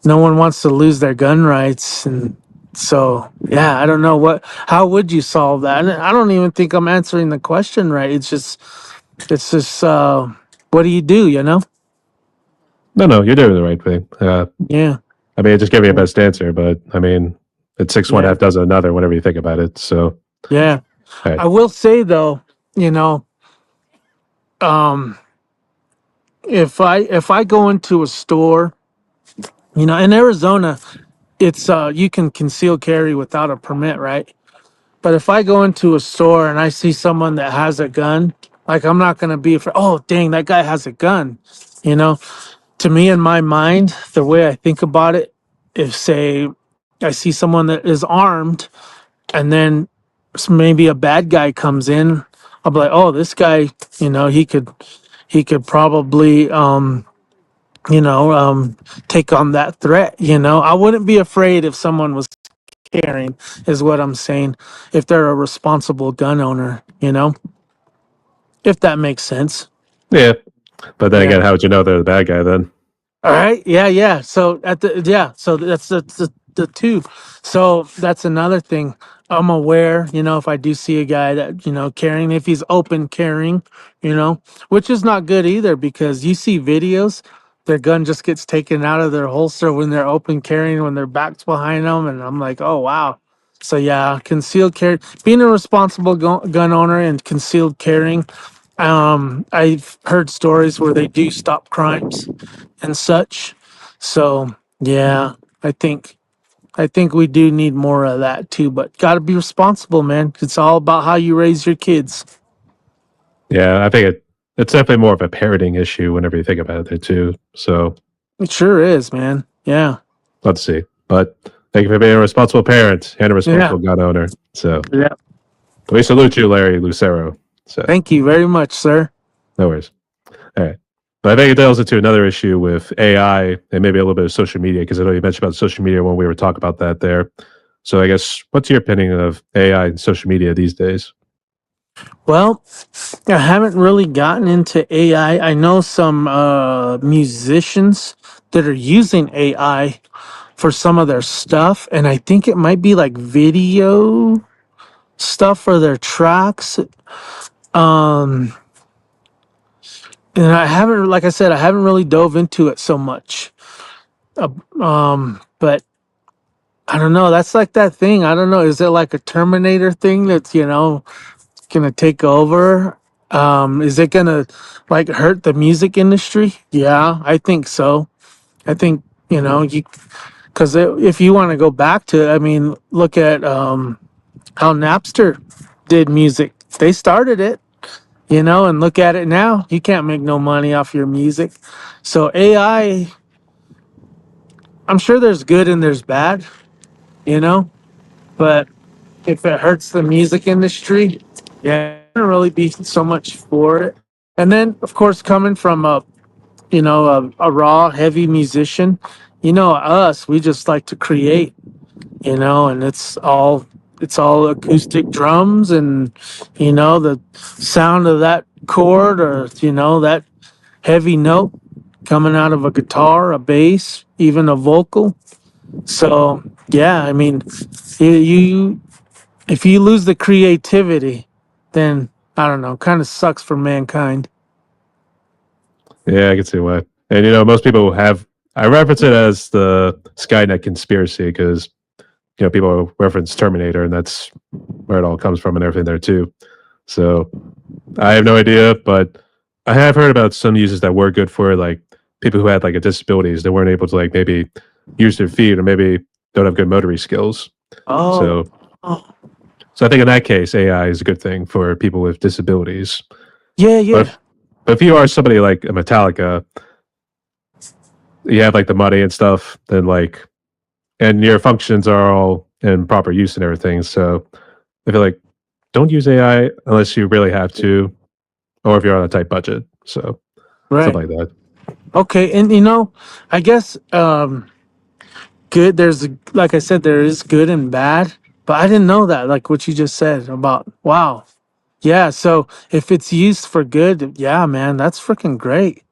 no one wants to lose their gun rights. And so, yeah, I don't know how would you solve that? And I don't even think I'm answering the question right. It's just, what do you do, no, no, you're doing the right thing. Yeah. I mean, I just gave you a best answer, but I mean, it's six one Yeah. half dozen another. Whenever you think about it. So, Yeah. all right. I will say though, you know, um, if I go into a store, in Arizona, it's you can conceal carry without a permit, right? But if I go into a store and I see someone that has a gun, like I'm not gonna be afraid. Oh, dang, that guy has a gun. You know, to me, in my mind, the way I think about it, if say I see someone that is armed, and then maybe a bad guy comes in, I'll be like, oh, this guy, he could probably, you know, take on that threat. I wouldn't be afraid if someone was carrying, is what I'm saying. If they're a responsible gun owner, if that makes sense. Yeah, but then Yeah. again, how would you know they're the bad guy then? All right. Yeah. Yeah. So So that's the two. So that's another thing. I'm aware. If I do see a guy that carrying, if he's open carrying, which is not good either because you see videos, their gun just gets taken out of their holster when they're open carrying when their back's behind them, and I'm like, oh wow. So yeah, concealed carry, being a responsible gun owner and concealed carrying. I've heard stories where they do stop crimes and such. So yeah, I think I think we do need more of that too. But got to be responsible, man. It's all about how you raise your kids. Yeah, I think it's definitely more of a parenting issue whenever you think about it too. So It sure is, man. Yeah, let's see. But thank you for being a responsible parent and a yeah, responsible gun owner. So yeah. we salute you, Larry Lucero. So Thank you very much, sir. no worries. All right. But I think it delves into another issue with AI and maybe a little bit of social media because I know you mentioned about social media when we were talking about that there. So I guess what's your opinion of AI and social media these days? Well, I haven't really gotten into AI. I know some musicians that are using AI for some of their stuff, and I think it might be like video stuff for their tracks. Um, and I haven't, like I said, I haven't really dove into it so much. But I don't know. That's like that thing. I don't know. Is it like a Terminator thing that's gonna take over? Is it gonna like hurt the music industry? Yeah, I think so. I think you because if you want to go back to, I mean, look at how Napster did music. They started it, and look at it now. You can't make no money off your music. So AI, I'm sure there's good and there's bad, you know, but if it hurts the music industry, yeah, I don't really be so much for it. And then, of course, coming from a raw, heavy musician, us, we just like to create, and it's all acoustic drums and the sound of that chord or that heavy note coming out of a guitar, a bass, even a vocal. So yeah, I mean, you if you lose the creativity, then I don't know, kind of sucks for mankind. Yeah, I can see why. And most people have I reference it as the Skynet conspiracy because people reference Terminator and that's where it all comes from and everything there too. So I have no idea, but I have heard about some uses that were good for like people who had like a disabilities that weren't able to like maybe use their feet or maybe don't have good motory skills. Oh, So so I think in that case AI is a good thing for people with disabilities. yeah, But yeah, if you are somebody like a Metallica, you have like the money and stuff, then like and your functions are all in proper use and everything. So I feel like don't use AI unless you really have to, or if you're on a tight budget. So right. something like that. Okay, and I guess good. Like I said, there is good and bad, but I didn't know that. Like what you just said about wow, yeah. So if it's used for good, yeah, man, that's freaking great.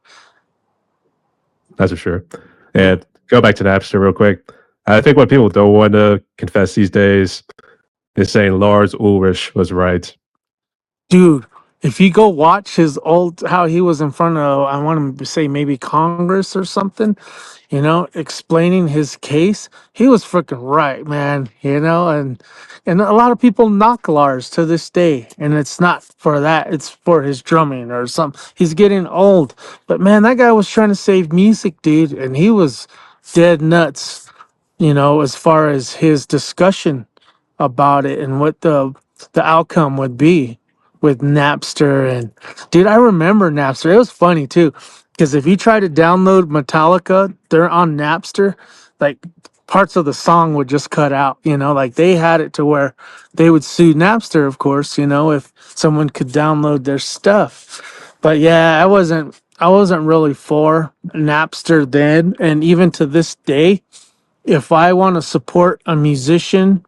That's for sure. Yeah. And go back to Napster real quick. I think what people don't want to confess these days is saying Lars Ulrich was right. Dude, if you go watch his old how he was in front of I want to say maybe Congress or something, explaining his case, he was freaking right, man. And a lot of people knock Lars to this day, and it's not for that, it's for his drumming or something. He's getting old. But man, that guy was trying to save music, dude, and he was dead nuts. as far as his discussion about it and what the outcome would be with Napster. And dude, I remember Napster. It was funny too, because if you try to download Metallica, they're on Napster, like parts of the song would just cut out. Like they had it to where they would sue Napster, of course. If someone could download their stuff. But yeah, I wasn't really for Napster then, and even to this day, if I want to support a musician,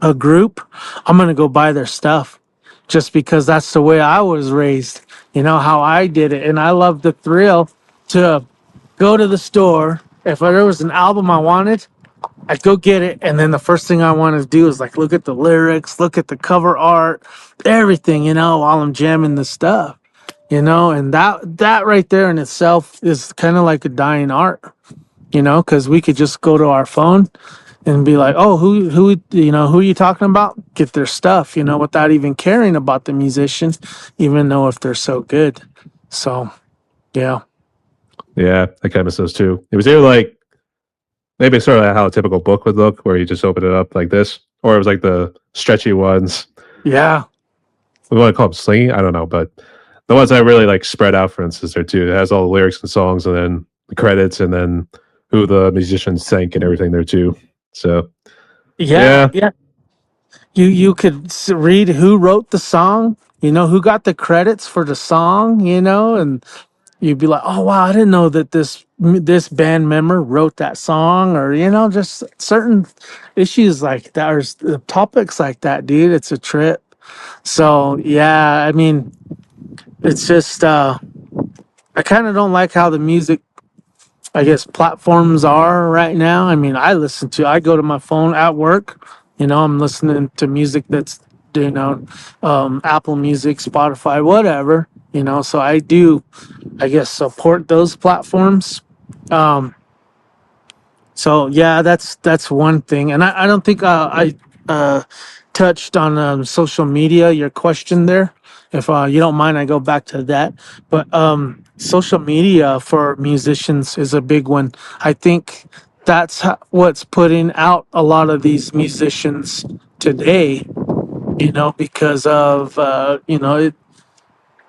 a group, I'm going to go buy their stuff just because that's the way I was raised, how I did it. And I love the thrill to go to the store. If there was an album I wanted, I'd go get it. And then the first thing I want to do is like look at the lyrics, look at the cover art, everything, while I'm jamming the stuff, and that right there in itself is kind of like a dying art, because we could just go to our phone and be like, oh, who are you talking about? Get their stuff, without even caring about the musicians, even though if they're so good. So, yeah. Yeah, I kind of miss those too. It was either like maybe sort of how a typical book would look, where you just open it up like this, or it was like the stretchy ones. Yeah. We want to call them slingy. I don't know, but the ones that really like spread out, for instance, there too. It has all the lyrics and songs, and then the credits, and then who the musicians sang and everything there too. So Yeah. yeah, Yeah. You could read who wrote the song, who got the credits for the song, and you'd be like, oh wow, I didn't know that this band member wrote that song, or just certain issues like that, or topics like that, dude. It's a trip. So yeah, I mean, it's just I kind of don't like how the music, I guess, platforms are right now. I mean, I go to my phone at work, I'm listening to music that's, Apple Music, Spotify, whatever, so I do, I guess, support those platforms. Um, so yeah, that's one thing, and I don't think I touched on social media. Your question there, if you don't mind, I go back to that. But social media for musicians is a big one. I think that's what's putting out a lot of these musicians today. Because of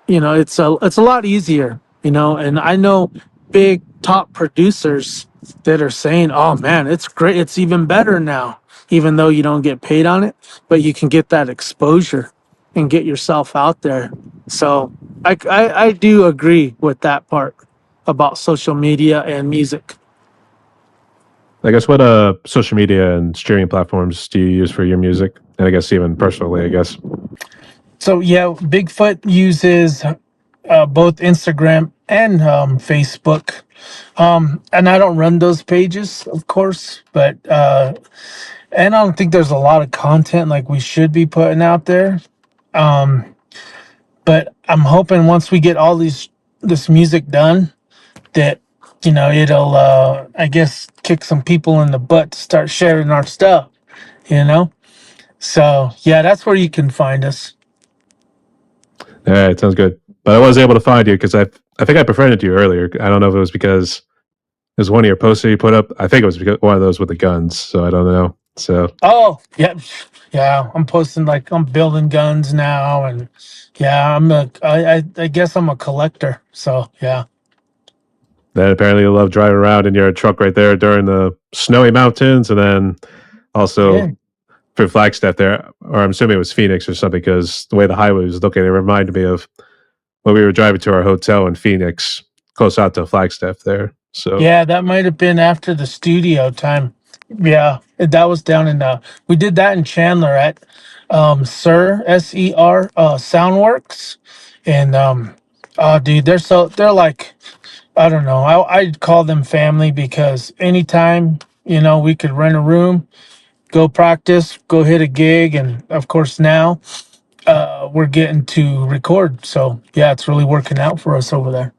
it's a lot easier, and I know big top producers that are saying, oh man, it's great, it's even better now, even though you don't get paid on it, but you can get that exposure and get yourself out there. So I do agree with that part about social media and music. I guess what social media and streaming platforms do you use for your music? And I guess even personally, I guess. So yeah, Bigfoot uses both Instagram and Facebook. And I don't run those pages, of course, but and I don't think there's a lot of content like we should be putting out there. Um, but I'm hoping once we get all this music done, that it'll I guess kick some people in the butt to start sharing our stuff. You know, so yeah, that's where you can find us. All right, sounds good. But I was able to find you because I think I befriended you earlier. I don't know if it was because it was one of your posts that you put up. I think it was because one of those with the guns. So I don't know. So Oh, yeah, yeah. I'm posting like I'm building guns now, and yeah, I guess I'm a collector. So yeah, then apparently you love driving around in your truck right there during the snowy mountains, and then yeah, also for Flagstaff there, or I'm assuming it was Phoenix or something because the way the highway was looking, it reminded me of when we were driving to our hotel in Phoenix, close out to Flagstaff there. So yeah. That might have been after the studio time. Yeah, that was down in we did that in Chandler at Ser Soundworks, and dude, they're like, I don't know. I'd call them family because anytime we could rent a room, go practice, go hit a gig, and of course now we're getting to record. So yeah, it's really working out for us over there.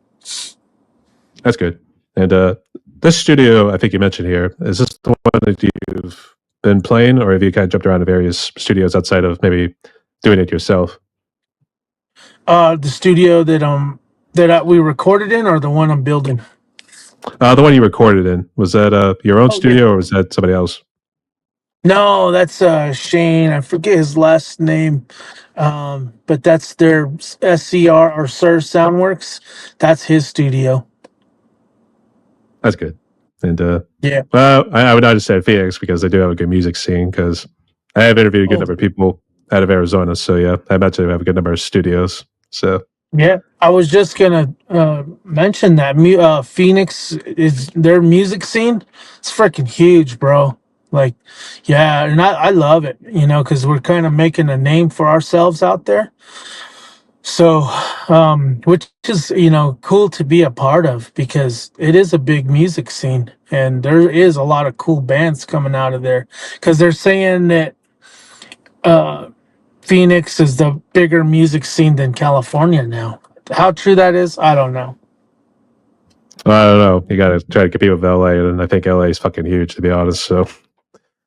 that's good. And this studio, I think you mentioned here, is this the one that you've been playing, or have you kind of jumped around to various studios outside of maybe doing it yourself? The studio that we recorded in, or the one I'm building. The one you recorded in, was that your own Oh yeah. studio or was that somebody else? No, that's Shane. I forget his last name. But that's their SCR or Sir Soundworks. That's his studio. That's good. And Yeah. well, I would not just say Phoenix because they do have a good music scene. Because I have interviewed a good Oh, number of people out of Arizona, so yeah, I imagine they have a good number of studios. So yeah. I was just gonna mention that Phoenix is their music scene. It's freaking huge, bro. Like, yeah, and I love it, because we're kind of making a name for ourselves out there. So, which is, cool to be a part of because it is a big music scene and there is a lot of cool bands coming out of there because they're saying that Phoenix is the bigger music scene than California now. How true that is, I don't know. well, I don't know. You got to try to compete with LA, and I think LA is fucking huge, to be honest. So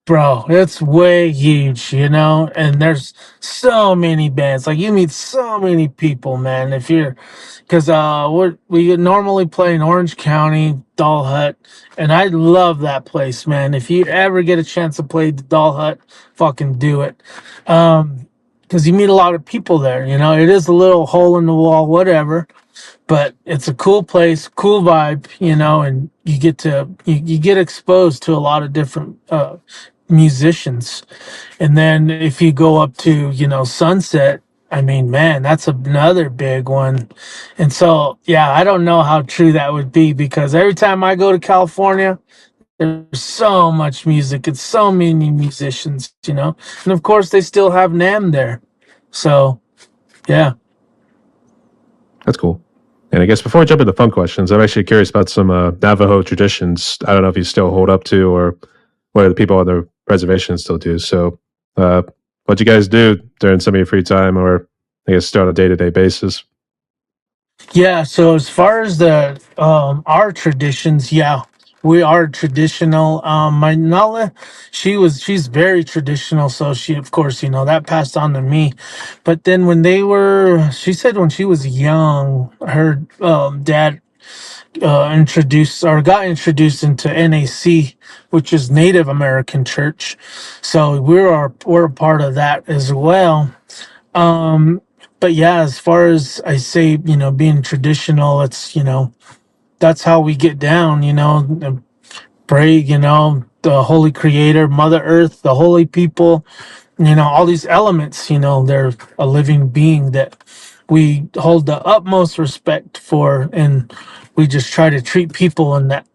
Bro, it's way huge, and there's so many bands. Like you meet so many people, man. If you're, because we normally play in Orange County, Doll Hut, and I love that place, man. If you ever get a chance to play the Doll Hut, fucking do it. Because you meet a lot of people there. It is a little hole in the wall, whatever, but it's a cool place, cool vibe, and you get exposed to a lot of different musicians. And then if you go up to, Sunset, I mean, man, that's another big one. And so, yeah, I don't know how true that would be because every time I go to California, there's so much music. It's so many musicians. And of course, they still have Nam there. So, yeah. that's cool. And I guess before I jump into fun questions, I'm actually curious about some Navajo traditions. I don't know if you still hold up to or what the people on the reservation still do. So, what you guys do during some of your free time, or I guess still on a day to day basis? Yeah, so as far as the our traditions, yeah, we are traditional. My Nala, she's very traditional, so she of course, that passed on to me. But then she said when she was young, her dad introduced or got introduced into NAC, which is Native American Church. So we're a part of that as well. Um, but yeah, as far as I say, being traditional, it's, that's how we get down, and pray, the Holy Creator, Mother Earth, the holy people, all these elements, they're a living being that we hold the utmost respect for. And we just try to treat people in that,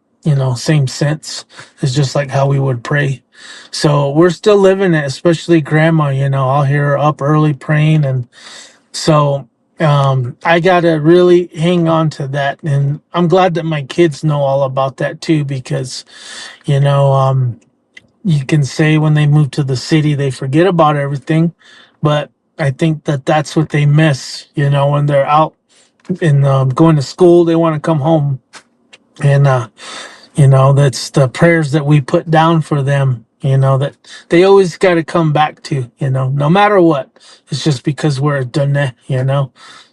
same sense. It's just like how we would pray. So we're still living it, especially grandma, I'll hear her up early praying. And so I gotta really hang on to that, and I'm glad that my kids know all about that too, because you know, you can say when they move to the city they forget about everything, but I think that that's what they miss. When they're out and going to school, they want to come home, and that's the prayers that we put down for them, that they always got to come back to, no matter what. It's just because we're a Dene.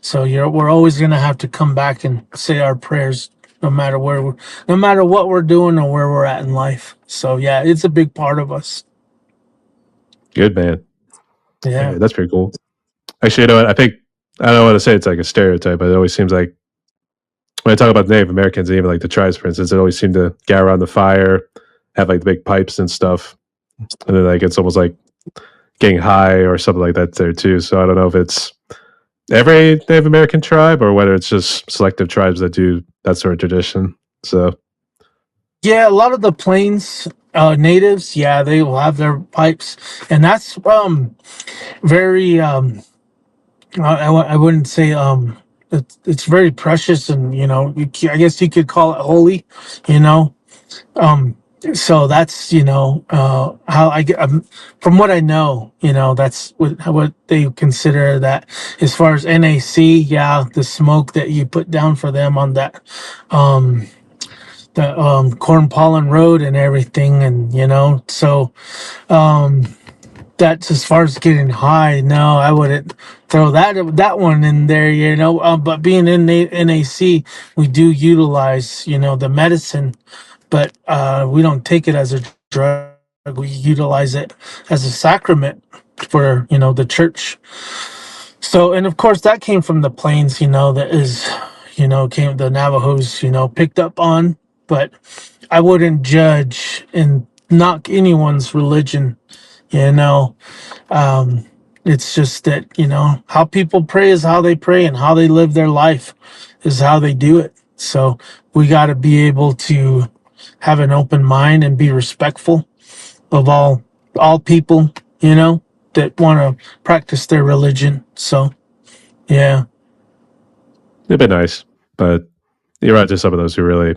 So we're always going to have to come back and say our prayers no matter no matter what we're doing or where we're at in life. So yeah, it's a big part of us. Good man. Yeah. Okay, that's pretty cool. Actually, you know what? I think I don't want to say it's like a stereotype, but it always seems like when I talk about Native Americans, and even like the tribes, for instance, it always seem to get around the fire, have like the big pipes and stuff, and then like it's almost like getting high or something like that there too. So I don't know if it's every Native American tribe or whether it's just selective tribes that do that sort of tradition. So Yeah, a lot of the plains natives, yeah, they will have their pipes, and that's very I wouldn't say it's very precious, and I guess you could call it holy, you know um so that's how I get from what I know, that's what they consider that. As far as NAC, yeah, the smoke that you put down for them on that um the corn pollen road and everything, and so um that's as far as getting high. No, I wouldn't throw that one in there, you know. But being in NAC, we do utilize, you know, the medicine, but we don't take it as a drug. We utilize it as a sacrament for, you know, the church. So, and of course, that came from the plains, you know, that is, you know, came the Navajos, you know, picked up on. But I wouldn't judge and knock anyone's religion, you know. Um, it's just that, you know, how people pray is how they pray, and how they live their life is how they do it. So we got to be able to have an open mind and be respectful of all people, you know, that want to practice their religion. So yeah. It'd be nice, but you're right. Just some of those who really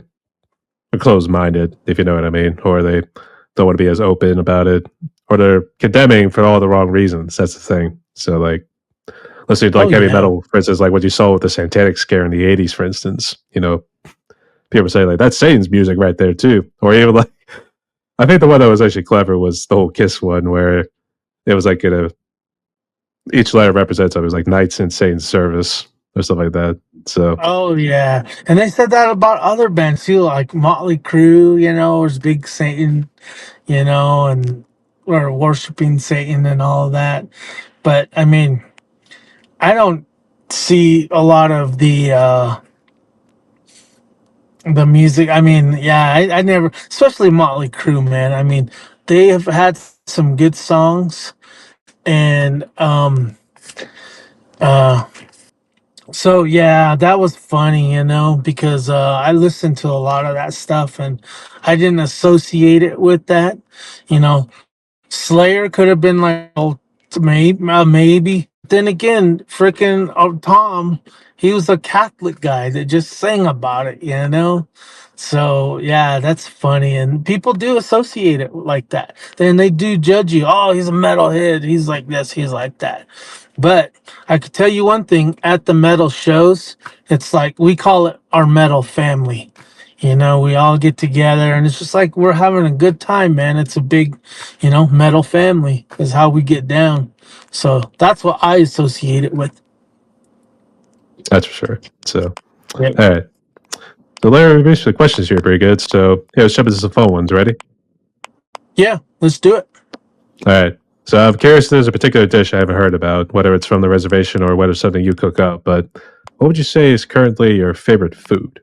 are closed-minded, if you know what I mean, or they don't want to be as open about it, or they're condemning for all the wrong reasons. That's the thing. So, like, let's say Oh like heavy yeah. metal, for instance, like what you saw with the Satanic Scare in the '80s, for instance. You know, people say like that's Satan's music right there too, or even like I think the one that was actually clever was the whole Kiss one, where it was like each letter represents something. It was like Knights in Satan's service or stuff like that. So Oh yeah. And they said that about other bands too, like Motley Crue, you know, was big Satan, you know, and or worshiping Satan and all of that. But I mean, I don't see a lot of the music. I mean, yeah, I never, especially Motley Crue, man. I mean, they have had some good songs, and uh so yeah, that was funny, you know, because I listened to a lot of that stuff, and I didn't associate it with that. You know, Slayer could have been like, oh, maybe. Then again, freaking Tom, he was a Catholic guy that just sang about it, you know. So yeah, that's funny, and people do associate it like that. Then they do judge you. Oh, he's a metalhead. He's like this. He's like that. But I could tell you one thing: at the metal shows, it's like we call it our metal family. You know, we all get together, and it's just like we're having a good time, man. It's a big, you know, metal family is how we get down. So that's what I associate it with. that's for sure. So Yeah, all right. The layer basically questions here are pretty good. So yeah, let's jump into some phone ones. Ready? yeah, let's do it. All right. So I'm curious if there's a particular dish I haven't heard about, whether it's from the reservation or whether it's something you cook up. But what would you say is currently your favorite food?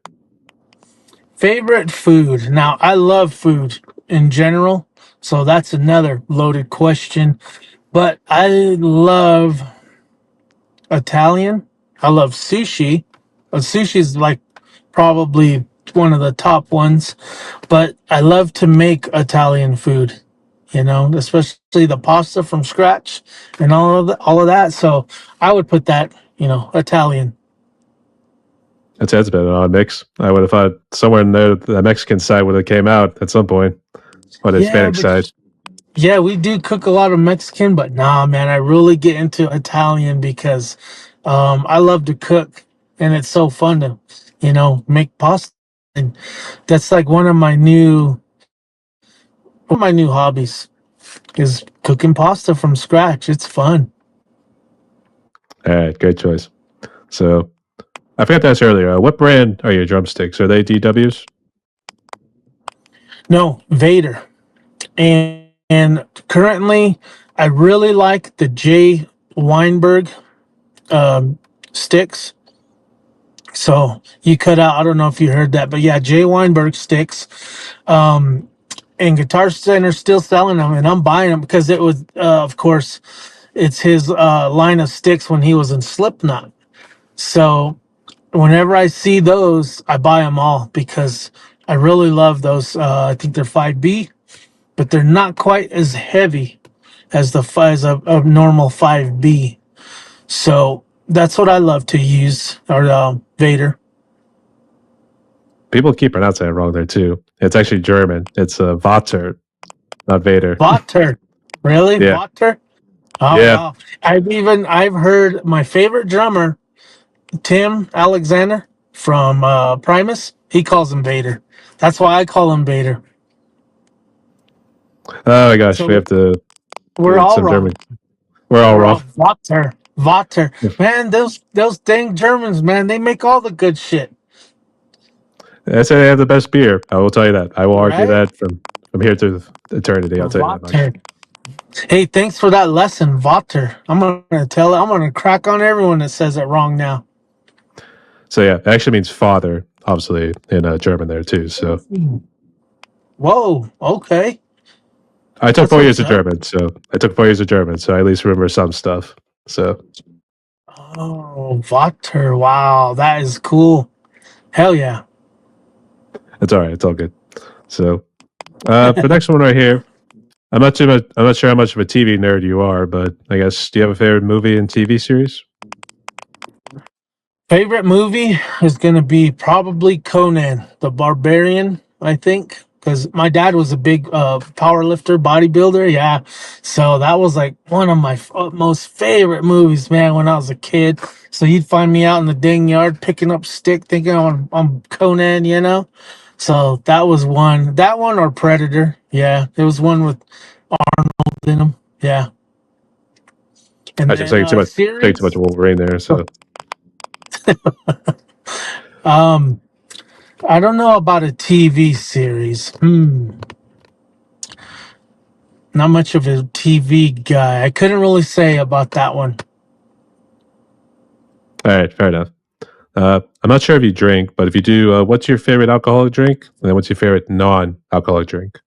Favorite food. Now, I love food in general, so that's another loaded question. But I love Italian. I love sushi. Sushi is like probably one of the top ones. But I love to make Italian food. You know, especially the pasta from scratch and all of that. So I would put that, you know, Italian. That's been an odd mix. I would have thought somewhere in there the Mexican side would have came out at some point, or the Yeah, Hispanic but side. yeah, we do cook a lot of Mexican, but nah, man, I really get into Italian because I love to cook, and it's so fun to, you know, make pasta. And that's like one of my new hobbies is cooking pasta from scratch. It's fun. All right, great choice. So I forgot to ask earlier. What brand are your drumsticks? Are they DWs? No, Vader. And currently, I really like the J Weinberg um, sticks. So you cut out. I don't know if you heard that, but yeah, Jay Weinberg sticks. Um, and Guitar Center's still selling them, and I'm buying them because it was, of course, it's his line of sticks when he was in Slipknot. So whenever I see those, I buy them all because I really love those. I think they're 5B, but they're not quite as heavy as a normal 5B. So that's what I love to use, or Vader. People keep pronouncing it wrong there too. It's actually German. It's Vater, not Vader. Vater. Really? Yeah, Vater? Oh yeah. wow. I've heard my favorite drummer, Tim Alexander from Primus, he calls him Vader. That's why I call him Vader. Oh my gosh, we So have to we're get all some wrong. German. We're all We're wrong. all Vater. Water. Man, those dang Germans, man, they make all the good shit. I say they have the best beer. I will tell you that. I will argue Right? that from here to eternity. I'll tell you that much. Water. Hey, thanks for that lesson, Water. I'm gonna crack on everyone that says it wrong now. So yeah, it actually means father, obviously in German there too. So Whoa, okay. I took That's 4 years what's of up. German. So I took 4 years of German. So I at least remember some stuff. So Oh, Water. Wow, that is cool. Hell yeah. it's all right. It's all good. So the next one right here. I'm not sure how much of a TV nerd you are, but I guess do you have a favorite movie and TV series? Favorite movie is going to be probably Conan the Barbarian, I think, because my dad was a big power lifter, bodybuilder. Yeah. So that was like one of my most favorite movies, man, when I was a kid. So you'd find me out in the dang yard picking up stick, thinking I'm Conan, you know? So that was one. That one or Predator. Yeah. It was one with in them. Yeah. And I should then say too much series. of Wolverine there. So Um, I don't know about a TV series. Not much of a TV guy. I couldn't really say about that one. all right, fair enough. I'm not sure if you drink, but if you do, what's your favorite alcoholic drink? And then what's your favorite non-alcoholic drink?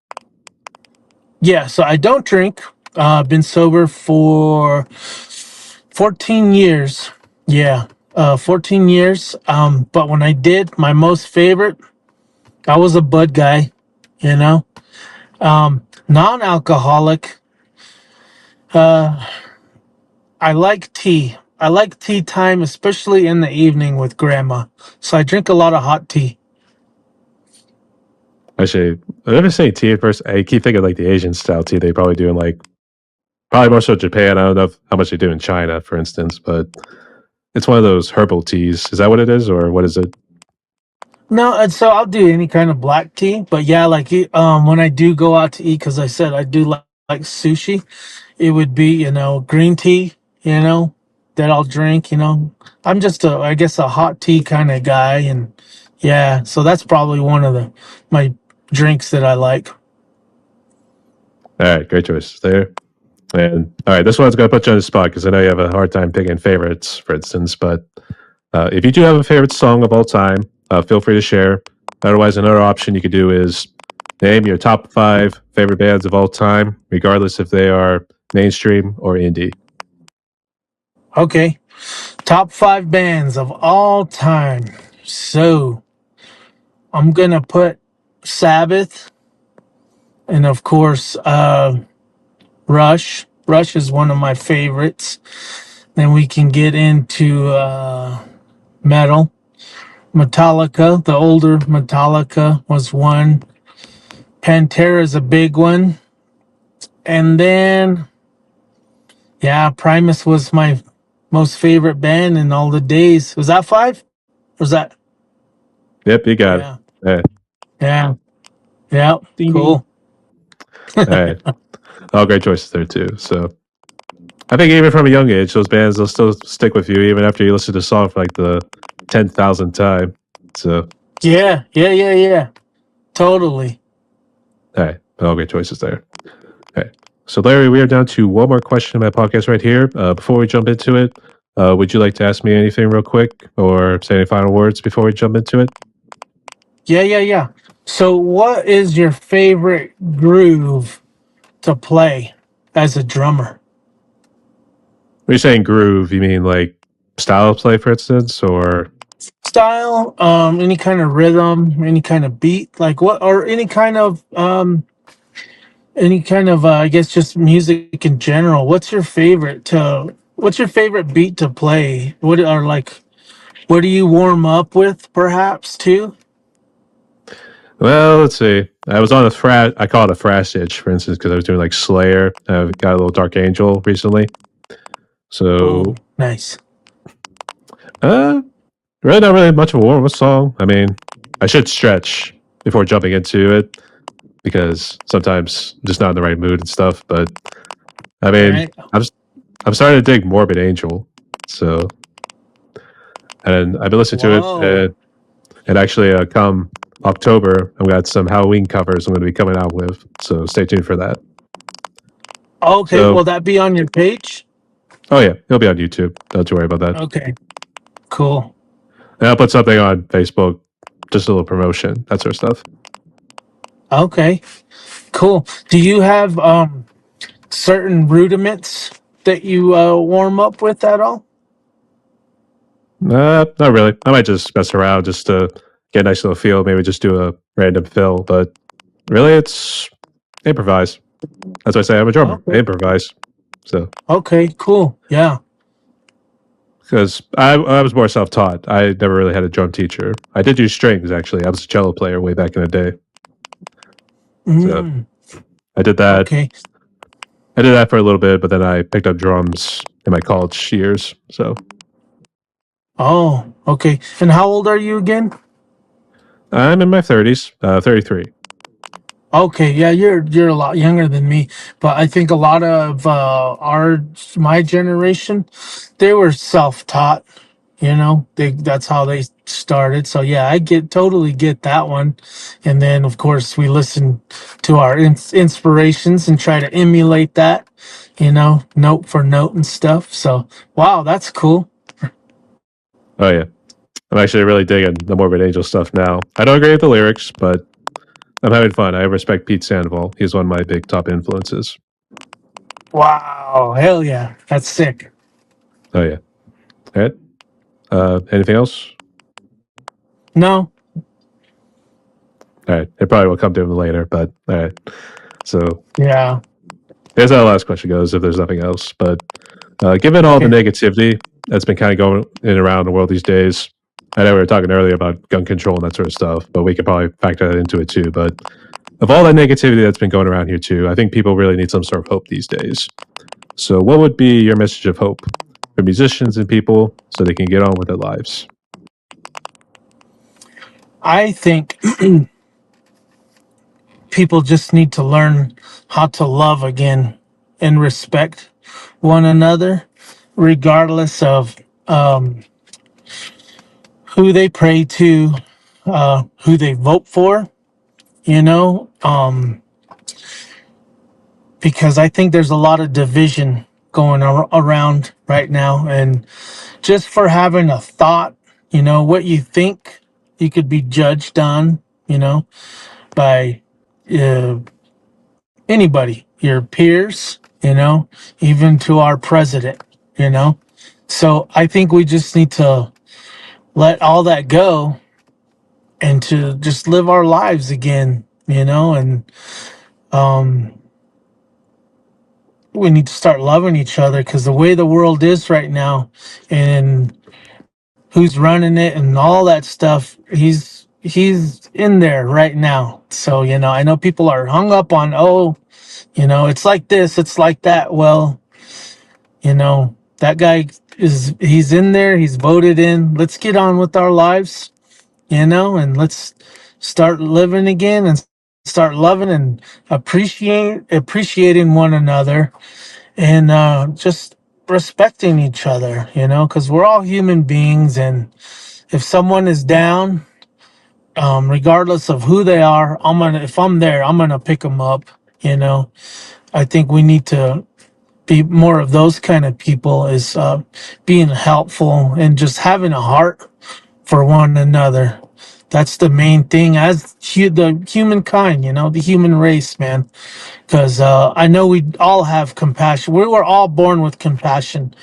Yeah, so I don't drink. Been sober for 14 years. Yeah, 14 years. But when I did, my most favorite, I was a Bud guy, you know. Non-alcoholic, I like tea. I like tea time, especially in the evening with grandma. So I drink a lot of hot tea. Actually, I never say tea at first. I keep thinking like the Asian style tea they probably do in like probably more so Japan. I don't know how much they do in China, for instance, but it's one of those herbal teas. Is that what it is, or what is it? No, and so I'll do any kind of black tea, but yeah, like when I do go out to eat, because I said I do like sushi, it would be green tea, that I'll drink. I'm just I guess a hot tea kind of guy, and yeah, so that's probably one of my drinks that I like. All right, great choice there. And all right, this one's going to put you on the spot because I know you have a hard time picking favorites, for instance. But if you do have a favorite song of all time, feel free to share. Otherwise, another option you could do is name your top 5 favorite bands of all time, regardless if they are mainstream or indie. Okay, top 5 bands of all time. So I'm gonna put Sabbath, and of course, Rush. Rush is one of my favorites. Then we can get into metal. Metallica, the older Metallica was one. Pantera is a big one. And then, yeah, Primus was my most favorite band in all the days. Was that 5? Was that? Yep, you got it. Yeah. All right. Yeah. Yeah. Ding, ding. Cool. All right. All great choices there, too. So I think even from a young age, those bands will still stick with you even after you listen to the song for like the 10,000th time. So, Yeah. Yeah. Yeah. Yeah. Totally. all right. All great choices there. Okay. So, Larry, we are down to one more question in my podcast right here. Before we jump into it, would you like to ask me anything real quick or say any final words before we jump into it? Yeah. Yeah. Yeah. So, what is your favorite groove to play as a drummer? When you're saying groove, you mean like style of play, for instance, or Style, any kind of rhythm, any kind of beat, like what, or any kind of I guess just music in general. What's your favorite beat to play? What do you warm up with, perhaps, too? well, let's see. I was on a thrash. I call it a thrash itch, for instance, because I was doing like Slayer. I've got a little Dark Angel recently. Oh, So, nice. uh, really not really much of a warm up song. I mean, I should stretch before jumping into it because sometimes I'm just not in the right mood and stuff. But I All mean, right. I'm starting to dig Morbid Angel. So, and I've been listening to it, Whoa. and actually, come October, I've got some Halloween covers I'm going to be coming out with. So stay tuned for that. Okay, So, will that be on your page? oh yeah, it'll be on YouTube. Don't you worry about that. Okay, cool. And I'll put something on Facebook, just a little promotion, that sort of stuff. Okay, cool. Do you have certain rudiments that you warm up with at all? Not really. I might just mess around just to get a nice little feel. Maybe just do a random fill, but really, it's improvise. That's why I say I'm a drummer. I Okay. improvise. So, Okay, cool. Yeah. because I was more self taught. I never really had a drum teacher. I did use strings actually. I was a cello player way back in the day. So Mm, I did that. okay. I did that for a little bit, but then I picked up drums in my college years. So Oh, okay. And how old are you again? I'm in my 30s, 33. Okay, yeah, you're a lot younger than me, but I think a lot of my generation, they were self-taught. That's how they started. So yeah, I totally get that one. And then of course we listen to our inspirations and try to emulate that, note for note and stuff. So wow, that's cool. Oh yeah, I'm actually really digging the Morbid Angel stuff now. I don't agree with the lyrics, but I'm having fun. I respect Pete Sandoval. He's one of my big top influences. Wow, hell yeah, that's sick. Oh yeah. All right. Anything else? No, All right. It probably will come to him later, but all right. So yeah, here's how the last question goes. If there's nothing else, but given all the okay. negativity that's been kind of going in and around the world these days, I know we were talking earlier about gun control and that sort of stuff, but we could probably factor that into it too. But of all that negativity that's been going around here too, I think people really need some sort of hope these days. So, what would be your message of hope for musicians and people so they can get on with their lives? I think people just need to learn how to love again and respect one another, regardless of who they pray to, who they vote for, because I think there's a lot of division going around right now. And just for having a thought, what you think, you could be judged on, by uh, anybody, your peers, even to our president, So I think we just need to let all that go and to just live our lives again, and we need to start loving each other because the way the world is right now and who's running it and all that stuff, he's in there right now. So, I know people are hung up on, it's like this, it's like that. Well, that guy he's in there, he's voted in. Let's get on with our lives, and let's start living again and start loving and appreciating one another and just respecting each other, because we're all human beings. And if someone is down, regardless of who they are, if I'm there, I'm gonna pick them up. You know, I think we need to be more of those kind of people, is being helpful and just having a heart for one another. That's the main thing as the humankind, the human race, man. Because I know we all have compassion. We were all born with compassion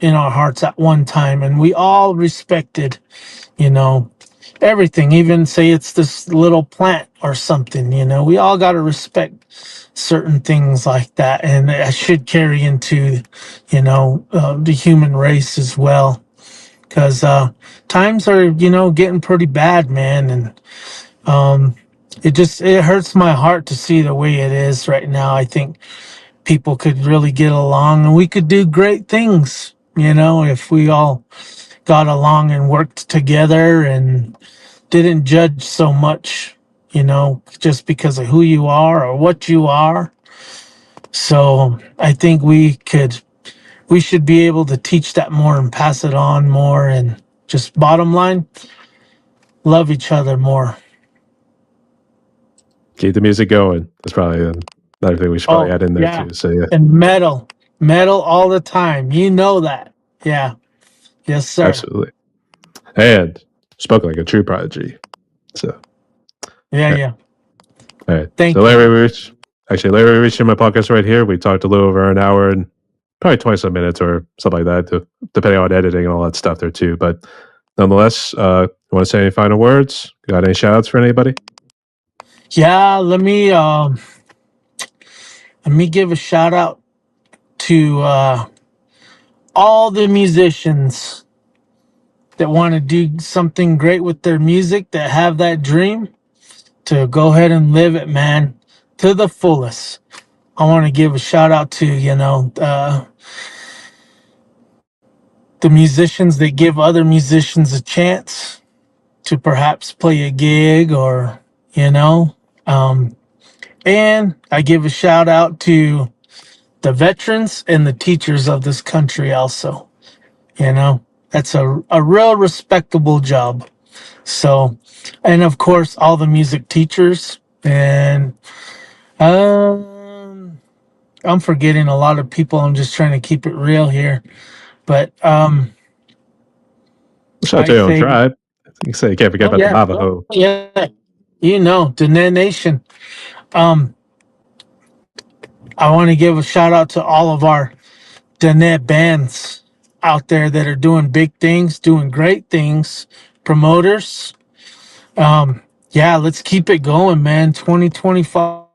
in our hearts at one time, and we all respected, you know, everything. Even say it's this little plant or something, we all got to respect certain things like that, and it should carry into, the human race as well. Because times are, getting pretty bad, man, and it hurts my heart to see the way it is right now. I think people could really get along, and we could do great things, if we all got along and worked together and didn't judge so much, just because of who you are or what you are. So I think we could we should be able to teach that more and pass it on more, and just bottom line, love each other more. Keep the music going. That's probably another thing we should probably Oh, add in there yeah. too. So yeah, And metal all the time. You know that. Yeah. Yes, sir. absolutely. And spoke like a true prodigy. So Yeah, all yeah. right. So Thank you. Larry, we reached in my podcast right here. We talked a little over an hour and probably 20 some minutes or something like that, depending on editing and all that stuff there too. But nonetheless, you want to say any final words? Got any shout outs for anybody? Yeah, let me give a shout out to all the musicians that want to do something great with their music, that have that dream to go ahead and live it, man, to the fullest. I want to give a shout out to, the musicians that give other musicians a chance to perhaps play a gig, or, you know, um, and I give a shout out to the veterans and the teachers of this country also. That's a real respectable job. So, and of course, all the music teachers. And I'm forgetting a lot of people. I'm just trying to keep it real here. But Shout out to I your own say, tribe. You say you can't forget oh, about the yeah, Navajo. yeah, the Nation. Um, I want to give a shout out to all of our Danet bands out there that are doing big things, doing great things, promoters. Yeah, let's keep it going, man. 2025.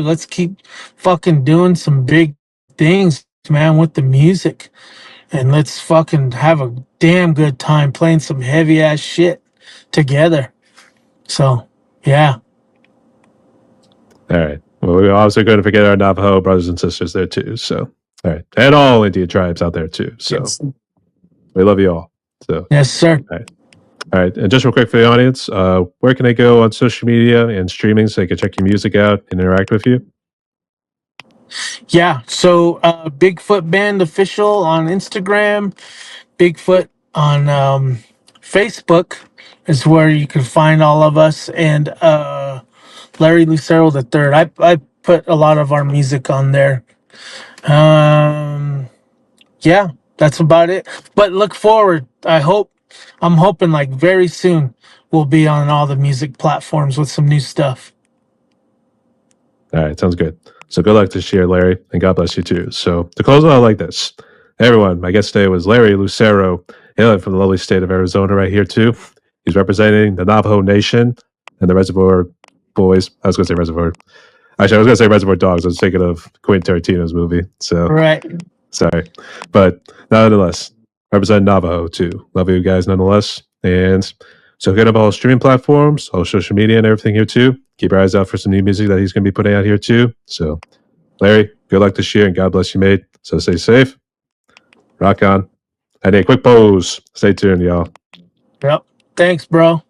Let's keep fucking doing some big things, man, with the music. And let's fucking have a damn good time playing some heavy ass shit together. So, yeah. All right. Well, we're also going to forget our Navajo brothers and sisters there too. So, all right. And all Indian tribes out there too. So, Yes, we love you all. So, yes, sir. all right. All right. And just real quick for the audience, where can they go on social media and streaming so they can check your music out and interact with you? Yeah. So, Bigfoot Band Official on Instagram, Bigfoot on Facebook is where you can find all of us, and Larry Lucero the third. I put a lot of our music on there. Yeah, that's about it. But look forward. I'm hoping like very soon we'll be on all the music platforms with some new stuff. All right. Sounds good. So, good luck this year, Larry, and God bless you too. So, to close out like this, hey, everyone, my guest today was Larry Lucero, hailing from the lovely state of Arizona right here too. He's representing the Navajo Nation and the Reservoir Boys. I was going to say Reservoir. Actually, I was going to say Reservoir Dogs. I was thinking of Quentin Tarantino's movie. So, Right. sorry. But nonetheless, represent Navajo too. Love you guys nonetheless. And so hit up all streaming platforms, all social media and everything here too. Keep your eyes out for some new music that he's going to be putting out here too. So, Larry, good luck this year and God bless you, mate. So stay safe. Rock on. And a quick pose. Stay tuned, y'all. Yep. Thanks, bro.